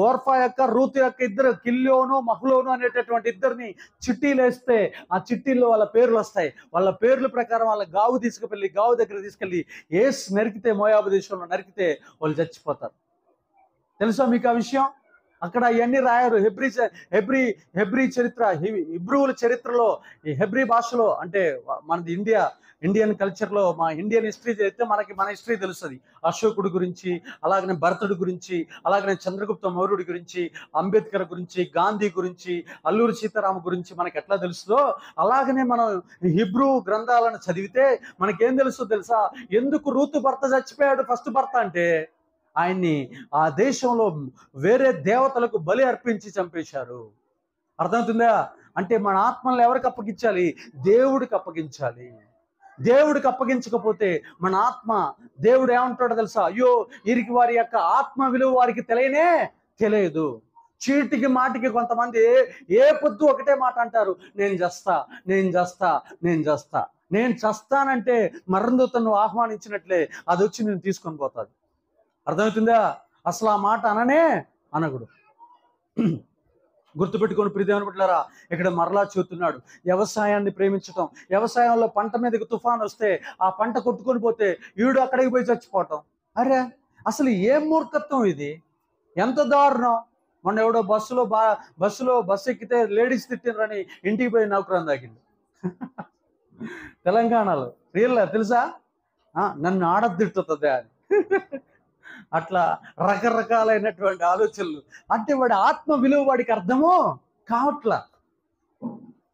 ఓర్ఫా యొక్క రూతు యొక్క ఇద్దరు, కిల్యోను మహ్లోను అనేటటువంటి ఇద్దరిని చిట్టీలు వేస్తే ఆ చిట్టీల్లో వాళ్ళ పేర్లు వస్తాయి. వాళ్ళ పేర్ల ప్రకారం వాళ్ళ గావు దగ్గర తీసుకెళ్ళి ఏసు నరికితే, మోయాబు దేశంలో నరికితే వాళ్ళు చచ్చిపోతారు. తెలుసా మీకు ఆ విషయం? అక్కడ అవన్నీ రాయారు. హెబ్రీ చరిత్ర, హిబ్రూల చరిత్రలో, ఈ హెబ్రీ భాషలో, అంటే మనది ఇండియన్ కల్చర్లో, మా ఇండియన్ హిస్టరీ అయితే మన హిస్టరీ తెలుస్తుంది. అశోకుడు గురించి, అలాగనే భరతుడి గురించి, అలాగనే చంద్రగుప్త మౌర్యుడి గురించి, అంబేద్కర్ గురించి, గాంధీ గురించి, అల్లూరి సీతారామ గురించి మనకి ఎట్లా తెలుస్తుందో, అలాగనే మనం హిబ్రూ గ్రంథాలను చదివితే మనకేం తెలుస్తుందో తెలుసా? ఎందుకు రూతు భర్త చచ్చిపోయాడు ఫస్ట్ భర్త అంటే, ఆయన్ని ఆ దేశంలో వేరే దేవతలకు బలి అర్పించి చంపేశారు. అర్థమవుతుందా? అంటే మన ఆత్మలను ఎవరికి అప్పగించాలి? దేవుడికి అప్పగించాలి. దేవుడికి అప్పగించకపోతే మన ఆత్మ, దేవుడు ఏమంటాడో తెలుసా? అయ్యో, వీరికి వారి యొక్క ఆత్మ విలువ వారికి తెలియదు. చీటికి మాటికి కొంతమంది ఏ పొద్దు ఒకటే మాట అంటారు, నేను చస్తానంటే మరణదూతను ఆహ్వానించినట్లే అది వచ్చి నేను తీసుకొని పోతాను. అర్థమవుతుందా? అసలు ఆ మాట అనకూడదు. గుర్తుపెట్టుకొని ప్రియదేవుని బిడ్డలారా, ఇక్కడ మరలా చూస్తున్నాడు వ్యవసాయాన్ని ప్రేమించటం. వ్యవసాయంలో పంట మీదకి తుఫాన్ వస్తే ఆ పంట కొట్టుకొని పోతే వీడు అక్కడికి పోయి చచ్చిపోవటం. అరే, అసలు ఏం మూర్ఖత్వం ఇది! ఎంత దారుణం! మొన్న ఎవడో బస్సు ఎక్కితే లేడీస్ తిట్టినరని ఇంటికి పోయి నౌకరం తాగింది తెలంగాణలో. రియల్ తెలుసా? నన్ను ఆడదిట్టుతుంది అని అట్లా రకరకాలైనటువంటి ఆలోచనలు. అంటే వాడి ఆత్మ విలువ వాడికి అర్థమో కావట్లా.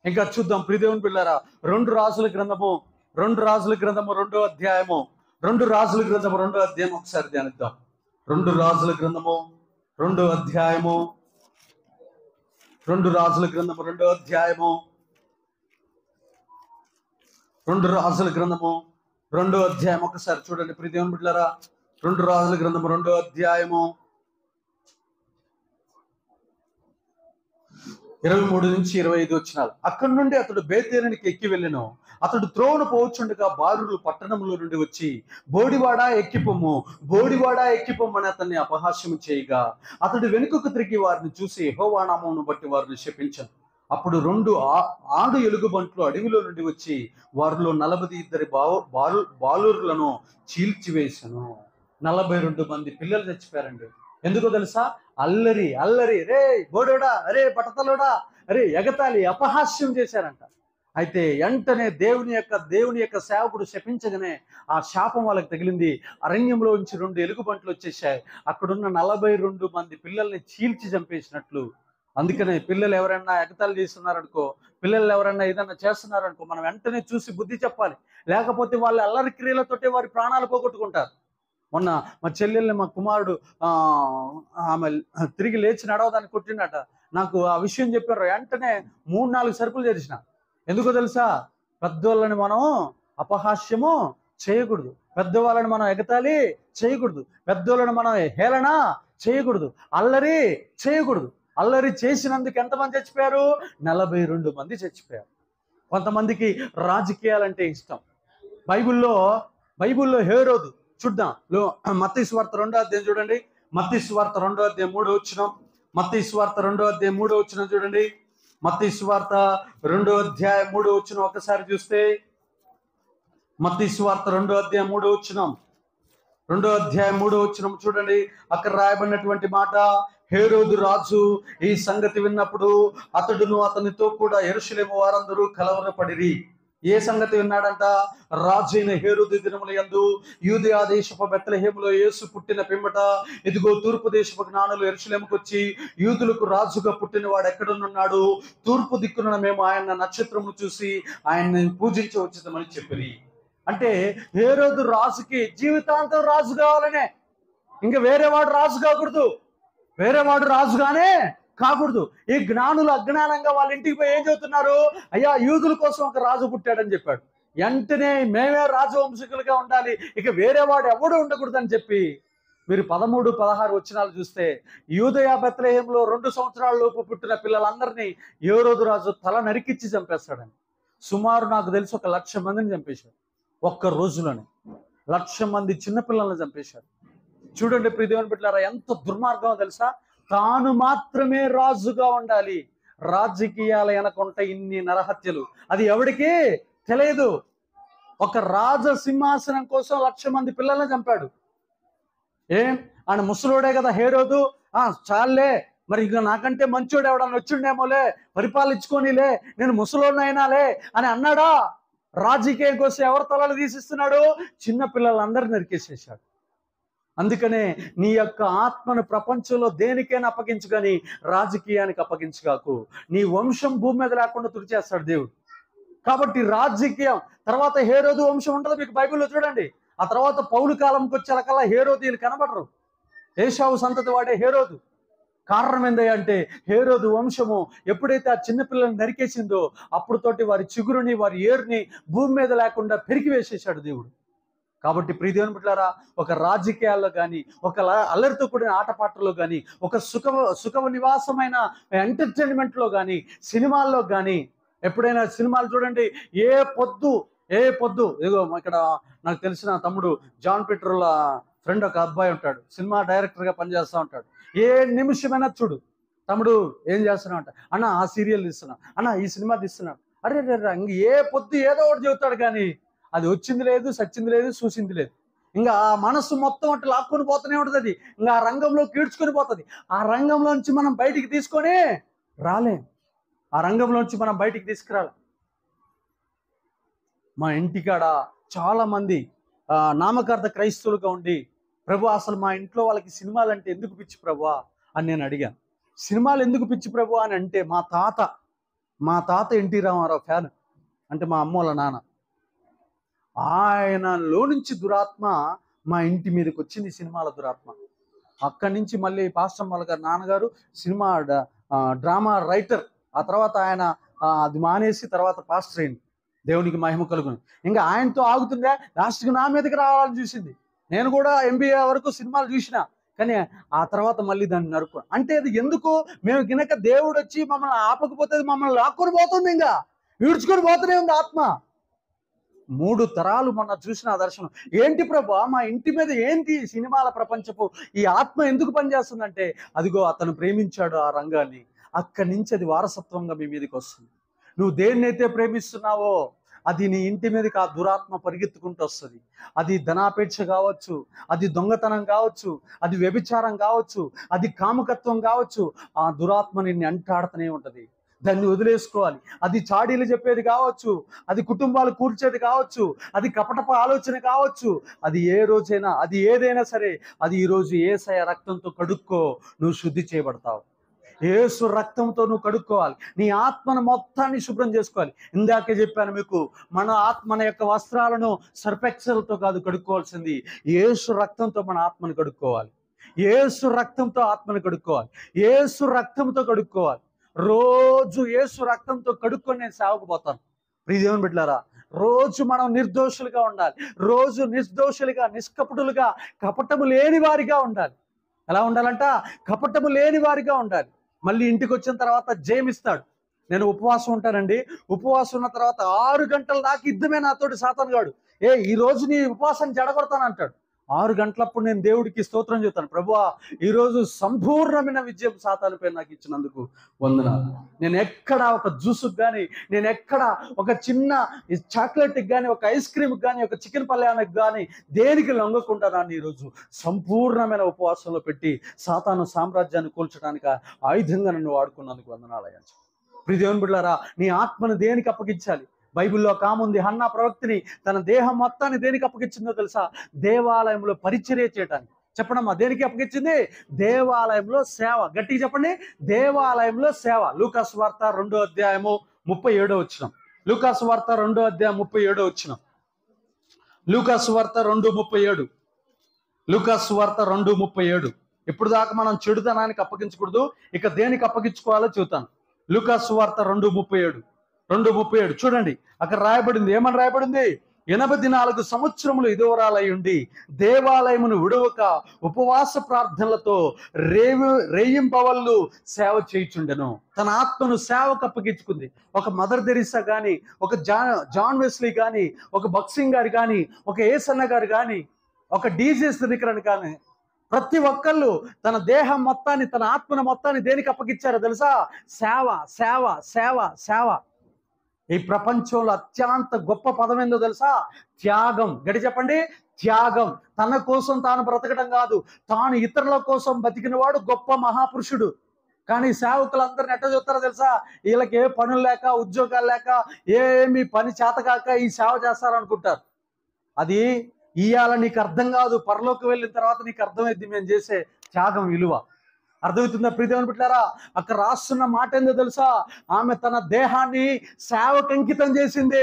ఇంకా చూద్దాం ప్రియదేవుని పిల్లారా, 2 రాజుల గ్రంథము 2 అధ్యాయము ఒకసారి ధ్యానిద్దాం. 2 రాజుల గ్రంథము 2 అధ్యాయము 2 రాజుల గ్రంథము 2 అధ్యాయము 2 రాజుల గ్రంథము 2 అధ్యాయం ఒకసారి చూడండి ప్రియదేవుని బిడ్డలారా. 2 రాజుల గ్రంథము 2 అధ్యాయము 23 నుంచి 25 వచనాలు. అక్కడి నుండి అతడు బేతేలునికి ఎక్కి వెళ్ళెను. అతడు త్రోవను పోవచ్చుండగా బాలురు పట్టణంలో నుండి వచ్చి బోడివాడా ఎక్కిపొమ్ము అని అతన్ని అపహాస్యం చేయగా, అతడు వెనుకకు తిరిగి వారిని చూసి యెహోవా నామమును బట్టి వారిని శపించను. అప్పుడు 2 ఆడు ఎలుగుబంట్లు అడవిలో నుండి వచ్చి వారిలో 42 బాలురులను చీల్చివేశాను. 42 మంది పిల్లలు చచ్చిపోయారండి. ఎందుకో తెలుసా? అల్లరి అల్లరి, రే బోడోడా, అరే బట్టతలోడా, అరే ఎగతాళి, అపహాస్యం చేశారంట. అయితే వెంటనే దేవుని యొక్క సేవకుడు శపించగానే ఆ శాపం వాళ్ళకి తగిలింది. అరణ్యంలో నుంచి 2 ఎలుగుబంట్లు వచ్చేసాయి. అక్కడున్న 42 మంది పిల్లల్ని చీల్చి చంపేసినట్లు. అందుకనే పిల్లలు ఎవరైనా ఎగతాళి చేస్తున్నారనుకో, పిల్లలు ఎవరైనా ఏదైనా చేస్తున్నారనుకో, మనం వెంటనే చూసి బుద్ధి చెప్పాలి. లేకపోతే వాళ్ళ అల్లరి క్రియలతోటే వారి ప్రాణాలు పోగొట్టుకుంటారు. మొన్న మా చెల్లెల్ని మా కుమారుడు ఆమె తిరిగి లేచి నడవదాన్ని కొట్టిండట. నాకు ఆ విషయం చెప్పారు. వెంటనే 3-4 సరుకులు తెరిచిన. ఎందుకో తెలుసా? పెద్దవాళ్ళని మనం అపహాస్యము చేయకూడదు, పెద్దవాళ్ళని మనం ఎగతాళి చేయకూడదు, పెద్దవాళ్ళని మనం హేళన చేయకూడదు, అల్లరి చేయకూడదు. అల్లరి చేసినందుకు ఎంతమంది చచ్చిపోయారు? 42 మంది చచ్చిపోయారు. కొంతమందికి రాజకీయాలంటే ఇష్టం. బైబిల్లో హేరోదు చూద్దాం. మత్తయి సువార్త 2వ అధ్యాయం చూడండి. మత్తయి సువార్త 2వ అధ్యాయం 3వ వచనం. మత్తయి సువార్త 2వ అధ్యాయం 3వ వచనం చూడండి. మత్తయి సువార్త 2వ అధ్యాయం 3వ వచనం ఒకసారి చూస్తే, మత్తయి సువార్త 2వ అధ్యాయం 3వ వచనం, 2వ అధ్యాయం 3వ వచనం చూడండి. అక్కడ రాయబడినటువంటి మాట, హేరోదు రాజు ఈ సంగతి విన్నప్పుడు అతడును అతనితో కూడా యెరూషలేము వారందరూ కలవరపడిరి. ఏ సంగతి విన్నాడంట? రాజు అయిన హేరోదు దినముల యందు యూదయ దేశపు బెత్లెహేములో యేసు పుట్టిన పిమ్మట ఇదిగో తూర్పు దేశపు జ్ఞానులు యెరూషలేముకు వచ్చి, యూదులకు రాజుగా పుట్టిన వాడు ఎక్కడున్నాడు? తూర్పు దిక్కున మేము ఆయన నక్షత్రమును చూసి ఆయన్ని పూజించవచ్చుదామని చెప్పిరి. అంటే హేరోదు రాజుకి జీవితాంతం రాజు కావాలనే, ఇంకా వేరేవాడు రాజు కాకూడదు, వేరేవాడు రాజుగానే కాకూడదు. ఈ జ్ఞానులు అజ్ఞానంగా వాళ్ళ ఇంటికి పోయి ఏం చెబుతున్నారు? అయ్యా యూదుల కోసం ఒక రాజు పుట్టాడని చెప్పాడు. వెంటనే మేమే రాజవంశీకులుగా ఉండాలి, ఇక వేరేవాడు ఎవడు ఉండకూడదు అని చెప్పి మీరు 13-16 వచనాలు చూస్తే, యూదయ బెత్లెహేములో 2 సంవత్సరాల లోపు పుట్టిన పిల్లలందరినీ హేరోదు రాజు తల నరికిచ్చి చంపేస్తాడని. సుమారు నాకు తెలిసి 1,00,000 మందిని చంపేశాడు. ఒక్క రోజులోనే 1,00,000 మంది చిన్నపిల్లల్ని చంపేశాడు. చూడండి ప్రియ దేవుని బిడ్డలారా, ఎంత దుర్మార్గమో తెలుసా? తాను మాత్రమే రాజుగా ఉండాలి. రాజకీయాల వెనకుంట ఇన్ని నరహత్యలు, అది ఎవడికి తెలియదు. ఒక రాజ సింహాసనం కోసం 1,00,000 మంది పిల్లల్ని చంపాడు. ఆయన ముసలోడే కదా హేరోదు, చాలే మరి ఇక నాకంటే మంచోడు ఎవడన్నా వచ్చిండేమోలే, పరిపాలించుకోనిలే, నేను ముసలోడినైనాలే అని అన్నాడా? రాజకీయం కోసం ఎవరి తలలు తీసిస్తున్నాడు? చిన్న పిల్లలందరూ నరికేసేసాడు. అందుకనే నీ యొక్క ఆత్మను ప్రపంచంలో దేనికైనా అప్పగించు, కానీ రాజకీయానికి అప్పగించుగాకు. నీ వంశం భూమి మీద లేకుండా తుడిచేస్తాడు దేవుడు. కాబట్టి రాజకీయం తర్వాత హేరోదు వంశం ఉంటుంది మీకు బైబిల్లో చూడండి. ఆ తర్వాత పౌలు కాలంకి వచ్చేకల్లా హేరోదీలు కనబడరు. ఏశావు సంతతి వాడే హేరోదు. కారణం ఏంటంటే హేరోదు వంశము ఎప్పుడైతే ఆ చిన్నపిల్లల్ని నరికేసిందో అప్పుడుతోటి వారి చిగురుని, వారి ఏరుని భూమి మీద లేకుండా పెరిగి వేసేసాడు దేవుడు. కాబట్టి ప్రియ దేవుని బిడ్డలారా, ఒక రాజకీయాల్లో కానీ, ఒక అల్లరితో కూడిన ఆటపాటల్లో కానీ, ఒక సుఖ నివాసమైన ఎంటర్టైన్మెంట్లో కానీ, సినిమాల్లో కానీ, ఎప్పుడైనా సినిమాలు చూడండి, ఏ పొద్దు ఏదో ఇక్కడ నాకు తెలిసిన తమ్ముడు జాన్ పీటర్ల ఫ్రెండ్ ఒక అబ్బాయి ఉంటాడు, సినిమా డైరెక్టర్గా పనిచేస్తూ ఉంటాడు. ఏ నిమిషమైనా చూడు, తమ్ముడు ఏం చేస్తున్నావు అంట, అన్న ఆ సీరియల్ తీస్తున్నా, అన్న ఈ సినిమా తీస్తున్నాడు, అరే ఇంక ఏ పొద్దు ఏదో ఒకటి చెబుతాడు, కానీ అది వచ్చింది లేదు, సచ్చింది లేదు, చూసింది లేదు. ఇంకా ఆ మనసు మొత్తం అట్లా లాక్కొని పోతూనే ఉంటుంది. అది ఇంకా ఆ రంగంలో కీడ్చుకొని పోతుంది. ఆ రంగంలోంచి మనం బయటికి తీసుకొని రాలేం. ఆ రంగంలోంచి మనం బయటికి తీసుకురాలి. మా ఇంటికాడ చాలా మంది నామకార్థ క్రైస్తవులుగా ఉండి, ప్రభు అసలు మా ఇంట్లో వాళ్ళకి సినిమాలు అంటే ఎందుకు పిచ్చి ప్రభు అని నేను అడిగాను. సినిమాలు ఎందుకు పిచ్చి ప్రభు అని అంటే, మా తాత ఎన్టీ రామారావు ఫ్యాన్, అంటే మా అమ్మ వాళ్ళ నాన్న. ఆయనలో నుంచి దురాత్మ మా ఇంటి మీదకి వచ్చింది, సినిమాల దురాత్మ. అక్కడి నుంచి మళ్ళీ పాస్టర్ వాళ్ళ గారు నాన్నగారు సినిమా డ్రామా రైటర్. ఆ తర్వాత ఆయన అది మానేసి తర్వాత పాస్టర్ అయింది. దేవునికి మహిమ కలుగును. ఇంకా ఆయనతో ఆగుతుందే, లాస్ట్కి నా మీదకి రావాలని చూసింది. నేను కూడా MBA వరకు సినిమాలు చూసిన, కానీ ఆ తర్వాత మళ్ళీ దాన్ని నరుకు. అంటే అది ఎందుకు? మేము గినక దేవుడు వచ్చి మమ్మల్ని ఆపకపోతే మమ్మల్ని లాక్కొని పోతుంది, ఇంకా ఈడ్చుకొని పోతూనే ఉంది ఆత్మ. 3 తరాలు మొన్న చూసిన దర్శనం. ఏంటి ప్రభు మా ఇంటి మీద ఏంటి సినిమాల ప్రపంచపు ఈ ఆత్మ ఎందుకు పనిచేస్తుందంటే, అదిగో అతను ప్రేమించాడు ఆ రంగాన్ని, అక్కడి నుంచి అది వారసత్వంగా మీ మీదకి వస్తుంది. నువ్వు దేన్నైతే ప్రేమిస్తున్నావో అది నీ ఇంటి మీదకి ఆ దురాత్మ పరిగెత్తుకుంటూ వస్తుంది. అది ధనాపేక్ష కావచ్చు, అది దొంగతనం కావచ్చు, అది వ్యభిచారం కావచ్చు, అది కాముకత్వం కావచ్చు. ఆ దురాత్మ నిన్ను అంటాడుతూనే ఉంటుంది. దాన్ని వదిలేసుకోవాలి. అది చాడీలు చెప్పేది కావచ్చు, అది కుటుంబాలు కూర్చేది కావచ్చు, అది కపటపు ఆలోచన కావచ్చు, అది ఏ రోజైనా, అది ఏదైనా సరే, అది ఈరోజు యేసయ్య రక్తంతో కడుక్కో, నువ్వు శుద్ధి చేయబడతావు. యేసు రక్తంతో నువ్వు కడుక్కోవాలి. నీ ఆత్మను మొత్తాన్ని శుభ్రం చేసుకోవాలి. ఇందాకే చెప్పాను మీకు, మన యొక్క వస్త్రాలను సర్ఫెక్సల్తో కాదు కడుక్కోవాల్సింది, యేసు రక్తంతో మన ఆత్మను కడుక్కోవాలి. యేసు రక్తంతో ఆత్మను కడుక్కోవాలి. యేసు రక్తంతో కడుక్కోవాలి. రోజు యేసు రక్తంతో కడుక్కొని నేను సేవకు పోతాను. ప్రియ దేవుని బిడ్డలారా, రోజు మనం నిర్దోషులుగా ఉండాలి. రోజు నిర్దోషులుగా, నిష్కపటులుగా, కపటము లేని వారిగా ఉండాలి. ఎలా ఉండాలంట? కపటము లేని వారిగా ఉండాలి. మళ్ళీ ఇంటికి వచ్చిన తర్వాత జయమిస్తాడు. నేను ఉపవాసం ఉంటానండి, ఉపవాసం ఉన్న తర్వాత 6 గంటల దాకా యుద్ధమే నాతోటి సాతాను గాడు. ఈ రోజు నీ ఉపవాసాన్ని జడగొడతాను అంటాడు. 6 గంటలప్పుడు నేను దేవుడికి స్తోత్రం చెప్తాను, ప్రభువా ఈరోజు సంపూర్ణమైన విజయం సాతానుపై నాకు ఇచ్చినందుకు వందనాలు. నేను ఎక్కడ ఒక జ్యూస్కి కానీ, నేను ఎక్కడ ఒక చిన్న చాక్లెట్కి కానీ, ఒక ఐస్ క్రీమ్కి కానీ, ఒక చికెన్ పల్యానికి కానీ దేనికి లొంగకుండా నన్ను ఈరోజు సంపూర్ణమైన ఉపవాసంలో పెట్టి సాతాను సామ్రాజ్యాన్ని కూల్చడానికి ఆయుధంగా నన్ను వాడుకున్నందుకు వందనాలయ్యా. ప్రియ దేవుని బిడ్డలారా, నీ ఆత్మను దేనికి అప్పగించాలి? బైబిల్లో కాముంది, హన్నా ప్రవక్తిని తన దేహం మొత్తాన్ని దేనికి అప్పగించిందో తెలుసా? దేవాలయంలో పరిచర్య చేయటానికి. చెప్పడమ్మా, దేనికి అప్పగించింది? దేవాలయంలో సేవ. గట్టిగా చెప్పండి, దేవాలయంలో సేవ. లూకాసు వార్త 2వ అధ్యాయము 37వ వచనం. లూకాసు వార్త 2వ అధ్యాయం 37వ వచనం. లూకాసు వార్త 2:37. లూకాసు వార్త 2:37. ఇప్పుడు దాకా మనం చెడుతనానికి అప్పగించకూడదు, ఇక దేనికి అప్పగించుకోవాలో చెబుతాను. లూకాసు వార్త 2:37 చూడండి. అక్కడ రాయబడింది, ఏమని రాయబడింది? 84 సంవత్సరములు ఇదివరాలయ్యుండి దేవాలయమును విడవక ఉపవాస ప్రార్థనలతో రేయింపవళ్ళు సేవ చేయుచుండెను. తన ఆత్మను సేవకు అప్పగించుకుంది. ఒక మదర్ తెరిసా కానీ, ఒక జాన్ వెస్లీ కానీ, ఒక బక్సింగ్ గారు కానీ, ఒక ఏసన్న గారు కానీ, ఒక డీజే శ్రీకరణ్ కానీ, ప్రతి ఒక్కళ్ళు తన దేహం మొత్తాన్ని, తన ఆత్మను మొత్తాన్ని దేనికి అప్పగించారో తెలుసా? సేవ, సేవ, సేవ, సేవ. ఈ ప్రపంచంలో అత్యంత గొప్ప పదం ఏందో తెలుసా? త్యాగం. గడి చెప్పండి, త్యాగం. తన కోసం తాను బ్రతకడం కాదు, తాను ఇతరుల కోసం బతికిన వాడు గొప్ప మహాపురుషుడు. కానీ సేవకులందరిని ఎట్లా చూస్తారో తెలుసా? వీళ్ళకి ఏ పనులు లేక, ఉద్యోగాలు లేక, ఏమి పని చేతకాక ఈ సేవ చేస్తారనుకుంటారు. అది ఇవాళ నీకు అర్థం కాదు, పరలోకి వెళ్ళిన తర్వాత నీకు అర్థమైంది మేము చేసే త్యాగం విలువ. అర్థమవుతుందా ప్రియ దేవుని బిడ్డలారా? అక్కడ రాస్తున్న మాట ఏందో తెలుసా? ఆమె తన దేహాన్ని సేవకు అంకితం చేసింది,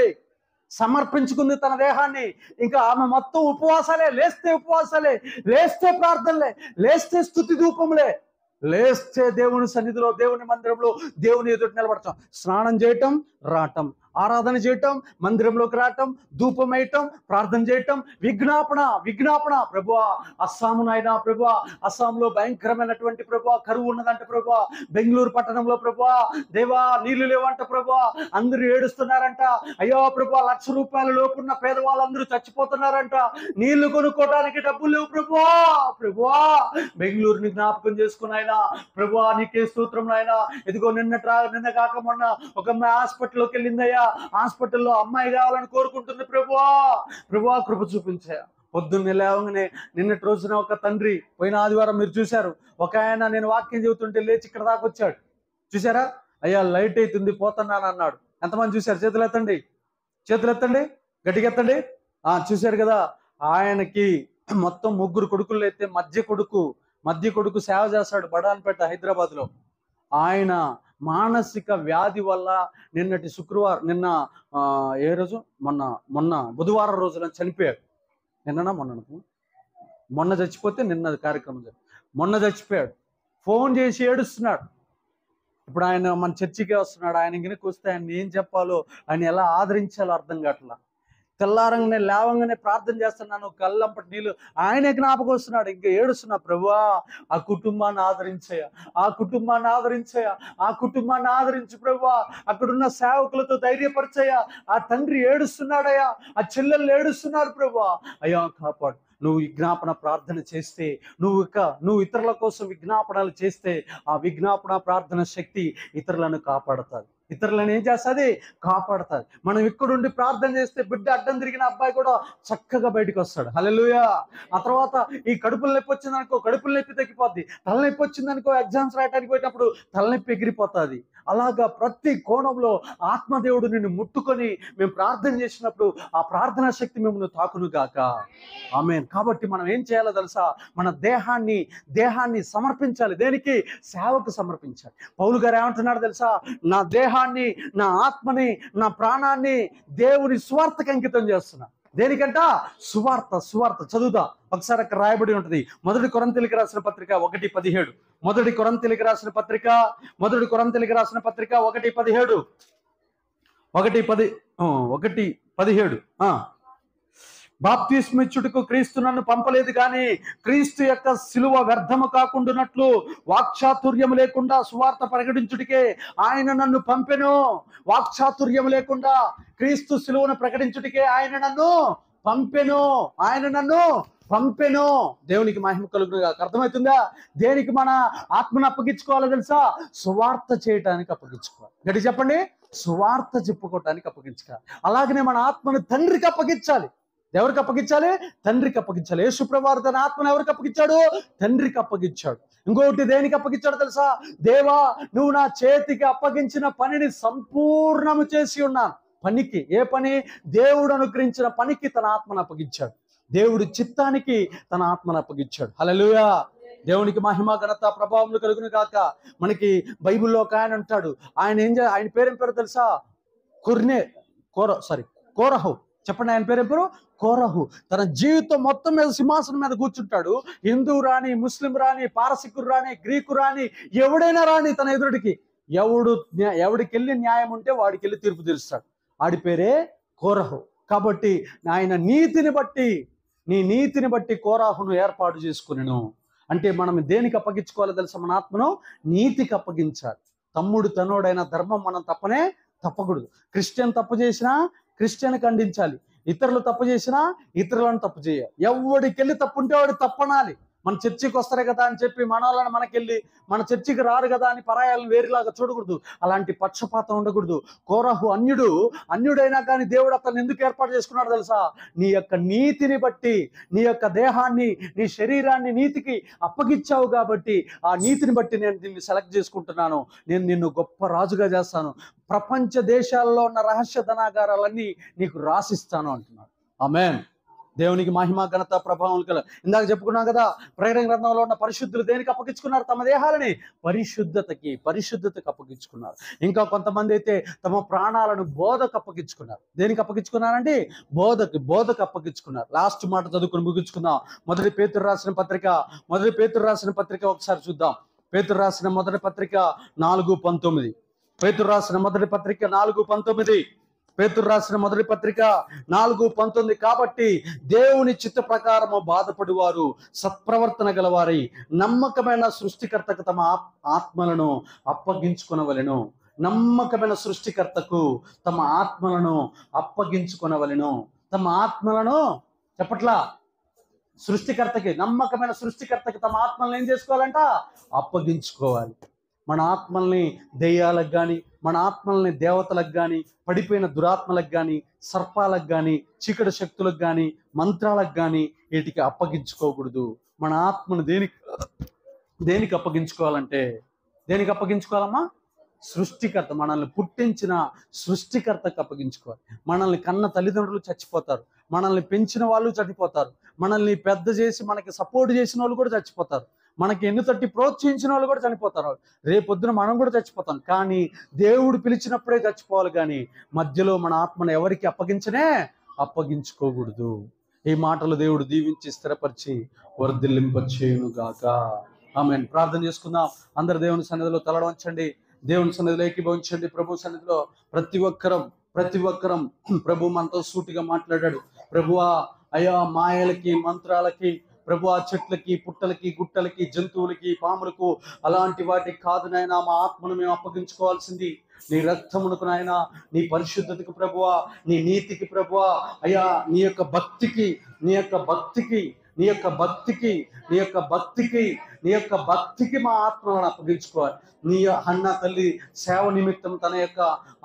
సమర్పించుకుంది తన దేహాన్ని. ఇంకా ఆమె మొత్తం ఉపవాసాలే, లేస్తే ఉపవాసాలే, లేస్తే ప్రార్థనలే, లేస్తే స్తుతి ధూపములే, లేస్తే దేవుని సన్నిధిలో, దేవుని మందిరంలో దేవుని ఎదుట నిలబడటం, స్నానం చేయటం, రావటం, ఆరాధన చేయటం, మందిరంలోకి రావటం, ధూపం వేయటం, ప్రార్థన చేయటం, విజ్ఞాపన. ప్రభువా అస్సాము నాయనా, ప్రభువా అస్సాంలో భయంకరమైనటువంటి ప్రభువా కరువు ఉన్నదంట ప్రభువా, బెంగళూరు పట్టణంలో ప్రభువా దేవా నీళ్లు లేవంట ప్రభువా, అందరూ ఏడుస్తున్నారంట. అయ్యో ప్రభువా, ₹1,00,000 లోపున్న పేదవాళ్ళందరూ చచ్చిపోతున్నారంట, నీళ్లు కొనుక్కోవడానికి డబ్బులు లేవు ప్రభువా బెంగళూరుని జ్ఞాపకం చేసుకుని ఆయన ప్రభువా నీకే స్తోత్రం నాయనా. ఇదిగో నిన్న కాక మొన్న ఒక అమ్మాయి హాస్పిటల్లోకి వెళ్ళిందయ్యా, హాస్పిటల్లో అమ్మాయి కావాలని కోరుకుంటుంది ప్రభువా కృప చూపించాయా. పొద్దున్నే లేవగానే నిన్నటి రోజున ఒక తండ్రి, పోయిన ఆదివారం మీరు చూశారు, ఒక ఆయన నేను వాక్యం చెబుతుంటే లేచి ఇక్కడ దాకా వచ్చాడు. చూసారా? అయ్యా లైట్ అవుతుంది పోతున్నాను అన్నాడు. ఎంతమంది చూశారు? చేతులు ఎత్తండి, గట్టిగా ఎత్తండి. చూశారు కదా? ఆయనకి మొత్తం 3 కొడుకులు అయితే మధ్య కొడుకు సేవ చేస్తాడు బడాన్పేట హైదరాబాద్లో. ఆయన మానసిక వ్యాధి వల్ల ఏ రోజు మొన్న బుధవారం రోజున చనిపోయాడు. మొన్న చచ్చిపోతే నిన్న కార్యక్రమం మొన్న చచ్చిపోయాడు. ఫోన్ చేసి ఏడుస్తున్నాడు. ఇప్పుడు ఆయన మన చర్చికే వస్తున్నాడు. ఆయన ఇంకనికి వస్తే ఆయన ఏం చెప్పాలో, ఆయన ఎలా ఆదరించాలో అర్థం కావట్లా. తెల్లారంగానే లేవంగానే ప్రార్థన చేస్తున్నాను, కళ్ళంపటి నీళ్ళు ఆయనే జ్ఞాపకం వస్తున్నాడు. ఇంకా ఏడుస్తున్నా, ప్రభువా ఆ కుటుంబాన్ని ఆదరించయ్యా, ఆ కుటుంబాన్ని ఆదరించయ్యా, ఆ కుటుంబాన్ని ఆదరించు ప్రభువా, అక్కడున్న సేవకులతో ధైర్యపరచయ్యా. ఆ తండ్రి ఏడుస్తున్నాడయ్యా, ఆ చెల్లెళ్ళు ఏడుస్తున్నారు ప్రభువా, అయ్యా కాపాడు. నువ్వు విజ్ఞాపన ప్రార్థన చేస్తే, నువ్వు ఇతరుల కోసం విజ్ఞాపనలు చేస్తే, ఆ విజ్ఞాపన ప్రార్థన శక్తి ఇతరులను కాపాడుతుంది, ఇతరులను ఏం చేస్తుంది, కాపాడుతుంది. మనం ఇక్కడుండి ప్రార్థన చేస్తే బిడ్డ అడ్డం తిరిగిన అబ్బాయి కూడా చక్కగా బయటకు వస్తాడు. హల్లెలూయా. ఆ తర్వాత ఈ కడుపుల నొప్పి వచ్చిందనుకో, కడుపుల నొప్పి తగ్గిపోద్ది. తలనొప్పి వచ్చిందనుకో, ఎగ్జామ్స్ రాయడానికి పోయినప్పుడు తలనొప్పి ఎగిరిపోతుంది. అలాగా ప్రతి కోణంలో ఆత్మదేవుడు నిన్ను ముట్టుకొని మేము ప్రార్థన చేసినప్పుడు ఆ ప్రార్థనా శక్తి మిమ్మల్ని తాకును గాక. ఆమేన్. కాబట్టి మనం ఏం చేయాలో తెలుసా, మన దేహాన్ని సమర్పించాలి. దేనికి? సేవకు సమర్పించాలి. పౌలు గారు ఏమంటున్నాడు తెలుసా, నా దేహాన్ని, నా ఆత్మని, నా ప్రాణాన్ని దేవుని సువార్తకు అంకితం చేస్తున్నా. దేనికంట? సువార్త చదువుదా ఒకసారి. అక్కడ రాయబడి ఉంటుంది, 1 కొరింథీయులకు రాసిన పత్రిక 1:17. 1 కొరింథీయులకు రాసిన పత్రిక 1:17. 1:17. బాప్తిస్మిచ్చుటకు క్రీస్తు నన్ను పంపలేదు కానీ క్రీస్తు యొక్క శిలువ వ్యర్థము కాకుండానట్లు వాక్చాతుర్యం లేకుండా సువార్త ప్రకటించుటకే ఆయన నన్ను పంపెను. వాక్చాతుర్యం లేకుండా క్రీస్తు శిలువను ప్రకటించుటకే ఆయన నన్ను పంపెను. దేవునికి మహిమ కలుగునుగా. అర్థమవుతుందా? దేనికి మన ఆత్మను అప్పగించుకోవాలో తెలుసా? సువార్త చేయటానికి అప్పగించుకోవాలి. గట్టి చెప్పండి, సువార్త చెప్పుకోవటానికి అప్పగించుకోవాలి. అలాగనే మన ఆత్మను తండ్రికి అప్పగించాలి. ఎవరికి అప్పగించాలి? తండ్రికి అప్పగించాలి. యేసుప్రభువారు తన ఆత్మను ఎవరికి అప్పగించాడు? తండ్రికి అప్పగించాడు. ఇంకొకటి దేనికి అప్పగించాడు తెలుసా? దేవా, నువ్వు నా చేతికి అప్పగించిన పనిని సంపూర్ణము చేసి ఉన్నాను. పనికి, ఏ పని? దేవుడు అనుగ్రహించిన పనికి తన ఆత్మను అప్పగించాడు. దేవుడి చిత్తానికి తన ఆత్మను అప్పగించాడు. హల్లెలూయా. దేవునికి మహిమ ఘనత ప్రభావములు కలుగును గాక. మనకి బైబిల్లో ఒక ఆయన అంటాడు, ఆయన పేరేం పేరు తెలుసా? కోరహు. చెప్పండి, ఆయన పేరు పేరు కోరహు. తన జీవితం మొత్తం మీద సింహాసనం మీద కూర్చుంటాడు. హిందూ రాని, ముస్లిం రాని, పారసికుడు రాని, గ్రీకు రాని, ఎవడైనా రాని తన ఎదుటికి ఎవడికి వెళ్ళి న్యాయం ఉంటే వాడికి వెళ్ళి తీర్పు తీరుస్తాడు. ఆడి పేరే కోరహు. కాబట్టి ఆయన నీ నీతిని బట్టి కోరహును ఏర్పాటు చేసుకునేను. అంటే మనం దేనికి అప్పగించుకోవాలో తెలుసా? మన ఆత్మను నీతికి అప్పగించాలి. తమ్ముడు తనోడైన ధర్మం మనం తప్పకూడదు. క్రిస్టియన్ తప్పు చేసినా క్రిస్టియన్ ఖండించాలి, ఇతరులు తప్పు చేసినా ఇతరులను తప్పు చేయాలి. ఎవడికెళ్ళి తప్పు ఉంటే వాడు తప్పనాలి. మన చర్చికి వస్తారు కదా అని చెప్పి మన వాళ్ళని మనకెళ్ళి, మన చర్చికి రారు కదా అని పరాయాలను వేరేలాగా చూడకూడదు. అలాంటి పక్షపాతం ఉండకూడదు. కోరహు అన్యుడైనా కానీ దేవుడు అతను ఎందుకు ఏర్పాటు చేసుకున్నాడు తెలుసా? నీ యొక్క నీతిని బట్టి, నీ యొక్క దేహాన్ని, నీ శరీరాన్ని నీతికి అప్పగించావు కాబట్టి ఆ నీతిని బట్టి నేను నిన్ను సెలెక్ట్ చేసుకుంటున్నాను. నేను నిన్ను గొప్ప రాజుగా చేస్తాను. ప్రపంచ దేశాల్లో ఉన్న రహస్య ధనాగారాలన్నీ నీకు రాసిస్తాను అంటున్నాడు. ఆమేన్. దేవునికి మహిమ ఘనత ప్రభావం కల. ఇందాక చెప్పుకున్నాం కదా, ప్రకటన గ్రంథంలో ఉన్న పరిశుద్ధులు దేనికి అప్పగించుకున్నారు? తమ దేహాలని పరిశుద్ధతకి అప్పగించుకున్నారు. ఇంకా కొంతమంది అయితే తమ ప్రాణాలను బోధకు అప్పగించుకున్నారు. దేనికి అప్పగించుకున్నారంటే బోధకు అప్పగించుకున్నారు. లాస్ట్ మాట చదువుకుని ముగించుకుందాం. మొదటి పేతురు రాసిన పత్రిక ఒకసారి చూద్దాం. పేతురు రాసిన మొదటి పత్రిక 4:19. పేతురు రాసిన మొదటి పత్రిక 4:19. కాబట్టి దేవుని చిత్త ప్రకారము బాధపడి వారు సత్ప్రవర్తన గలవారై నమ్మకమైన సృష్టికర్తకు తమ ఆత్మలను అప్పగించుకొనవలెను. నమ్మకమైన సృష్టికర్తకు తమ ఆత్మలను అప్పగించుకొనవలెను. తమ ఆత్మలను చెప్పట్లా, నమ్మకమైన సృష్టికర్తకి తమ ఆత్మలను ఏం చేసుకోవాలంట? అప్పగించుకోవాలి. మన ఆత్మల్ని దెయ్యాలకు కానీ, మన ఆత్మల్ని దేవతలకు కానీ, పడిపోయిన దురాత్మలకు కానీ, సర్పాలకు కానీ, చీకటి శక్తులకు కానీ, మంత్రాలకు కానీ వీటికి అప్పగించుకోకూడదు. మన ఆత్మను దేనికి అప్పగించుకోవాలంటే, దేనికి అప్పగించుకోవాలమ్మా? సృష్టికర్త, మనల్ని పుట్టించిన సృష్టికర్తకు అప్పగించుకోవాలి. మనల్ని కన్న తల్లిదండ్రులు చచ్చిపోతారు, మనల్ని పెంచిన వాళ్ళు చనిపోతారు, మనల్ని పెద్ద చేసి మనకి సపోర్ట్ చేసిన వాళ్ళు కూడా చచ్చిపోతారు, మనకి ఎన్ను తట్టి ప్రోత్సహించిన వాళ్ళు కూడా చనిపోతారు. రేపొద్దున మనం కూడా చచ్చిపోతాం. కానీ దేవుడు పిలిచినప్పుడే చచ్చిపోవాలి. కానీ మధ్యలో మన ఆత్మను ఎవరికి అప్పగించుకోకూడదు. ఈ మాటలు దేవుడు దీవించి స్థిరపరిచి వర్ధిల్లింపచేయును గాక. ఆమేన్. ప్రార్థన చేసుకుందాం. అందరు దేవుని సన్నిధిలో తలవంచండి, దేవుని సన్నిధిలో ఏకీభవించండి. ప్రభు సన్నిధిలో ప్రతి ఒక్కరం ప్రతి ఒక్కరం ప్రభు మనతో సూటిగా మాట్లాడాడు. ప్రభువా అయా మాయలకి మంత్రాలకి ప్రభువా చెట్లకి పుట్టలకి గుట్టలకి జంతువులకి పాములకు అలాంటి వాటికి కాదు నాయనా మా ఆత్మను మేము అప్పగించుకోవాల్సింది నీ రక్తమునకు నాయనా, నీ పరిశుద్ధతకు ప్రభువా, నీ నీతికి ప్రభువా, అయ్యా నీ యొక్క భక్తికి నీ యొక్క భక్తికి నీ యొక్క భక్తికి నీ యొక్క భక్తికి నీ యొక్క భక్తికి మా ఆత్మలను అప్పగించుకోవాలి. నీ అన్న తల్లి సేవ నిమిత్తం తన యొక్క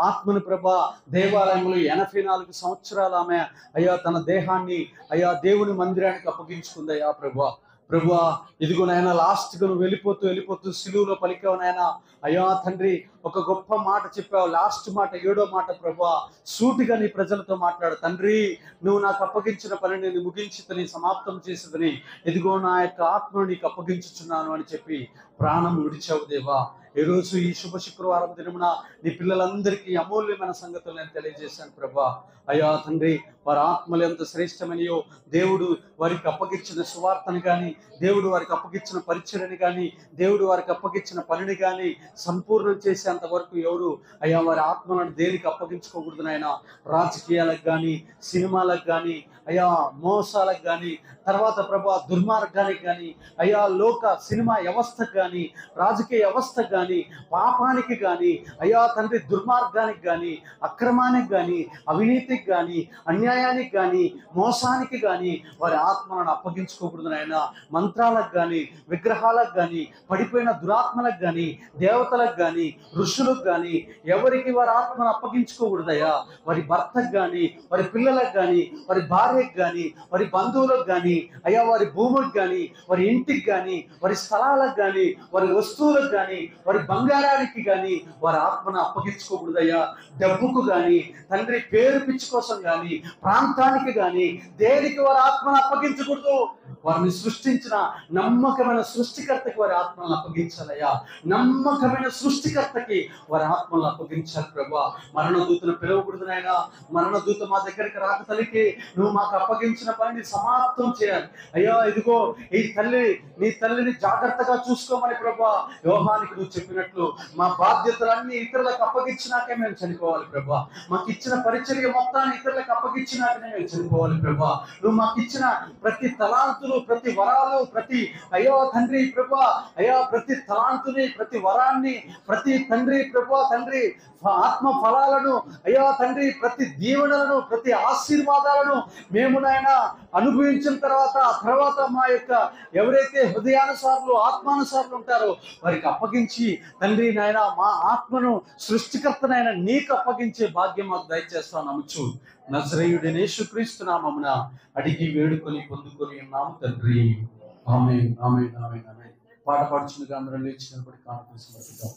ఆత్మని ప్రభా దేవాలయంలో 84 సంవత్సరాలు ఆమె అయ్యా తన దేహాన్ని అయ్యా దేవుని మందిరానికి అప్పగించుకుంది. అయ్యా ప్రభువా ఇదిగో నాయన లాస్ట్గా నువ్వు వెళ్ళిపోతూ సిలువలో పలికావు నాయన. అయ్యా తండ్రి ఒక గొప్ప మాట చెప్పావు, లాస్ట్ మాట 7వ మాట ప్రభువా సూటిగా నీ ప్రజలతో మాట్లాడు. తండ్రి నువ్వు నాకు అప్పగించిన పనిని నేను ముగించుతని సమాప్తం చేసేదని ఇదిగో నా యొక్క ఆత్మను నీకు అప్పగించుచున్నాను అని చెప్పి ప్రాణం విడిచావు దేవా. ఈరోజు ఈ శుభ శుక్రవారం దినమున నీ పిల్లలందరికీ అమూల్యమైన సంగతులు నేను తెలియజేశాను ప్రభా. అయ్యా తండ్రి వారి ఆత్మలు ఎంత శ్రేష్టమనియో దేవుడు వారికి అప్పగించిన సువార్తని కానీ, దేవుడు వారికి అప్పగించిన పరిచయని కానీ, దేవుడు వారికి అప్పగించిన పనిని కానీ సంపూర్ణం చేసేంత వరకు ఎవరు అయ్యా వారి ఆత్మలను దేనికి అప్పగించుకోకూడదు నాయన. రాజకీయాలకు కానీ, సినిమాలకు కానీ, అయ్యా మోసాలకు కానీ, తర్వాత ప్రభా దుర్మార్గానికి కానీ, అయ్యా లోక సినిమా వ్యవస్థకు కానీ, రాజకీయ వ్యవస్థకు కానీ, పాపానికి కానీ, అయ్యా తండ్రి దుర్మార్గానికి కానీ, అక్రమానికి కానీ, అవినీతికి కానీ, అన్యాయానికి కానీ, మోసానికి కానీ వారి ఆత్మలను అప్పగించుకోకూడదు నాయన. మంత్రాలకు కానీ, విగ్రహాలకు కానీ, పడిపోయిన దురాత్మలకు కానీ, దేవతలకు కానీ, ఋషులకు కానీ ఎవరికి వారి ఆత్మను అప్పగించుకోకూడదయ్యా. వారి భర్తకు కానీ, వారి పిల్లలకు కానీ, వారి భార్యకు కానీ, వారి బంధువులకు కానీ, అయ్యా వారి భూమికి కానీ, వారి ఇంటికి కానీ, వారి స్థలాలకు కానీ, వారి వస్తువులకు కానీ, వారి బంగారానికి కానీ వారి ఆత్మను అప్పగించుకోకూడదయ్యా. డబ్బుకు కానీ, తండ్రి పేరు పిచ్చి కోసం కానీ, ప్రాంతానికి కానీ దేనికి వారి ఆత్మను అప్పగించకూడదు. వారిని సృష్టించిన నమ్మకమైన సృష్టికర్తకి వారి ఆత్మలను అప్పగించాలయ్యా. నమ్మకమైన సృష్టికర్తకి వారి ఆత్మలను అప్పగించాలి ప్రభా. మరణదూతను పిలవకూడదు నాయన. మరణదూత మా దగ్గరికి రాక తల్లికి నువ్వు మాకు అప్పగించిన పనిని సమాప్తం చేయాలి అయ్యా. ఇదిగో ఈ తల్లి నీ తల్లిని జాగ్రత్తగా చూసుకోమని ప్రభా యోహానికి నువ్వు చెప్పినట్లు మా బాధ్యతలన్నీ ఇతరులకు అప్పగించినాకే మేము చనిపోవాలి ప్రభా. మాకు ఇచ్చిన పరిచర్య మొత్తాన్ని ఇతరులకు అప్పగించినాకనే మేము చనిపోవాలి ప్రభా. నువ్వు మాకు ఇచ్చిన ప్రతి తలాంతులు, ప్రతి వరాలు, ప్రతి అయ్యో తండ్రి ప్రభా అయ్యా ప్రతి తలాంతుని, ప్రతి వరాన్ని, ప్రతి తండ్రి ప్రభా తండ్రి ఆత్మ ఫలాలను అయ్యా తండ్రి ప్రతి దీవెనలను, ప్రతి ఆశీర్వాదాలను మేము నాయన అనుభవించిన తర్వాత మా యొక్క ఎవరైతే హృదయానుసారులు ఆత్మానుసారులు ఉంటారో వారికి అప్పగించి తండ్రి నాయన మా ఆత్మను సృష్టికర్తనైన నీకు అప్పగించే భాగ్యం మాకు దయచేస్తాను నమ్ముచు నజరేయుడైన యేసుక్రీస్తు నామమున అడిగి వేడుకొని పొందుకొని ఉన్నాము తండ్రి. ఆమేన్ ఆమేన్ ఆమేన్ ఆమేన్. పాట పాడుచున్నగా అందరం లేచి నిలబడి కానుకలు సమర్పిద్దాం.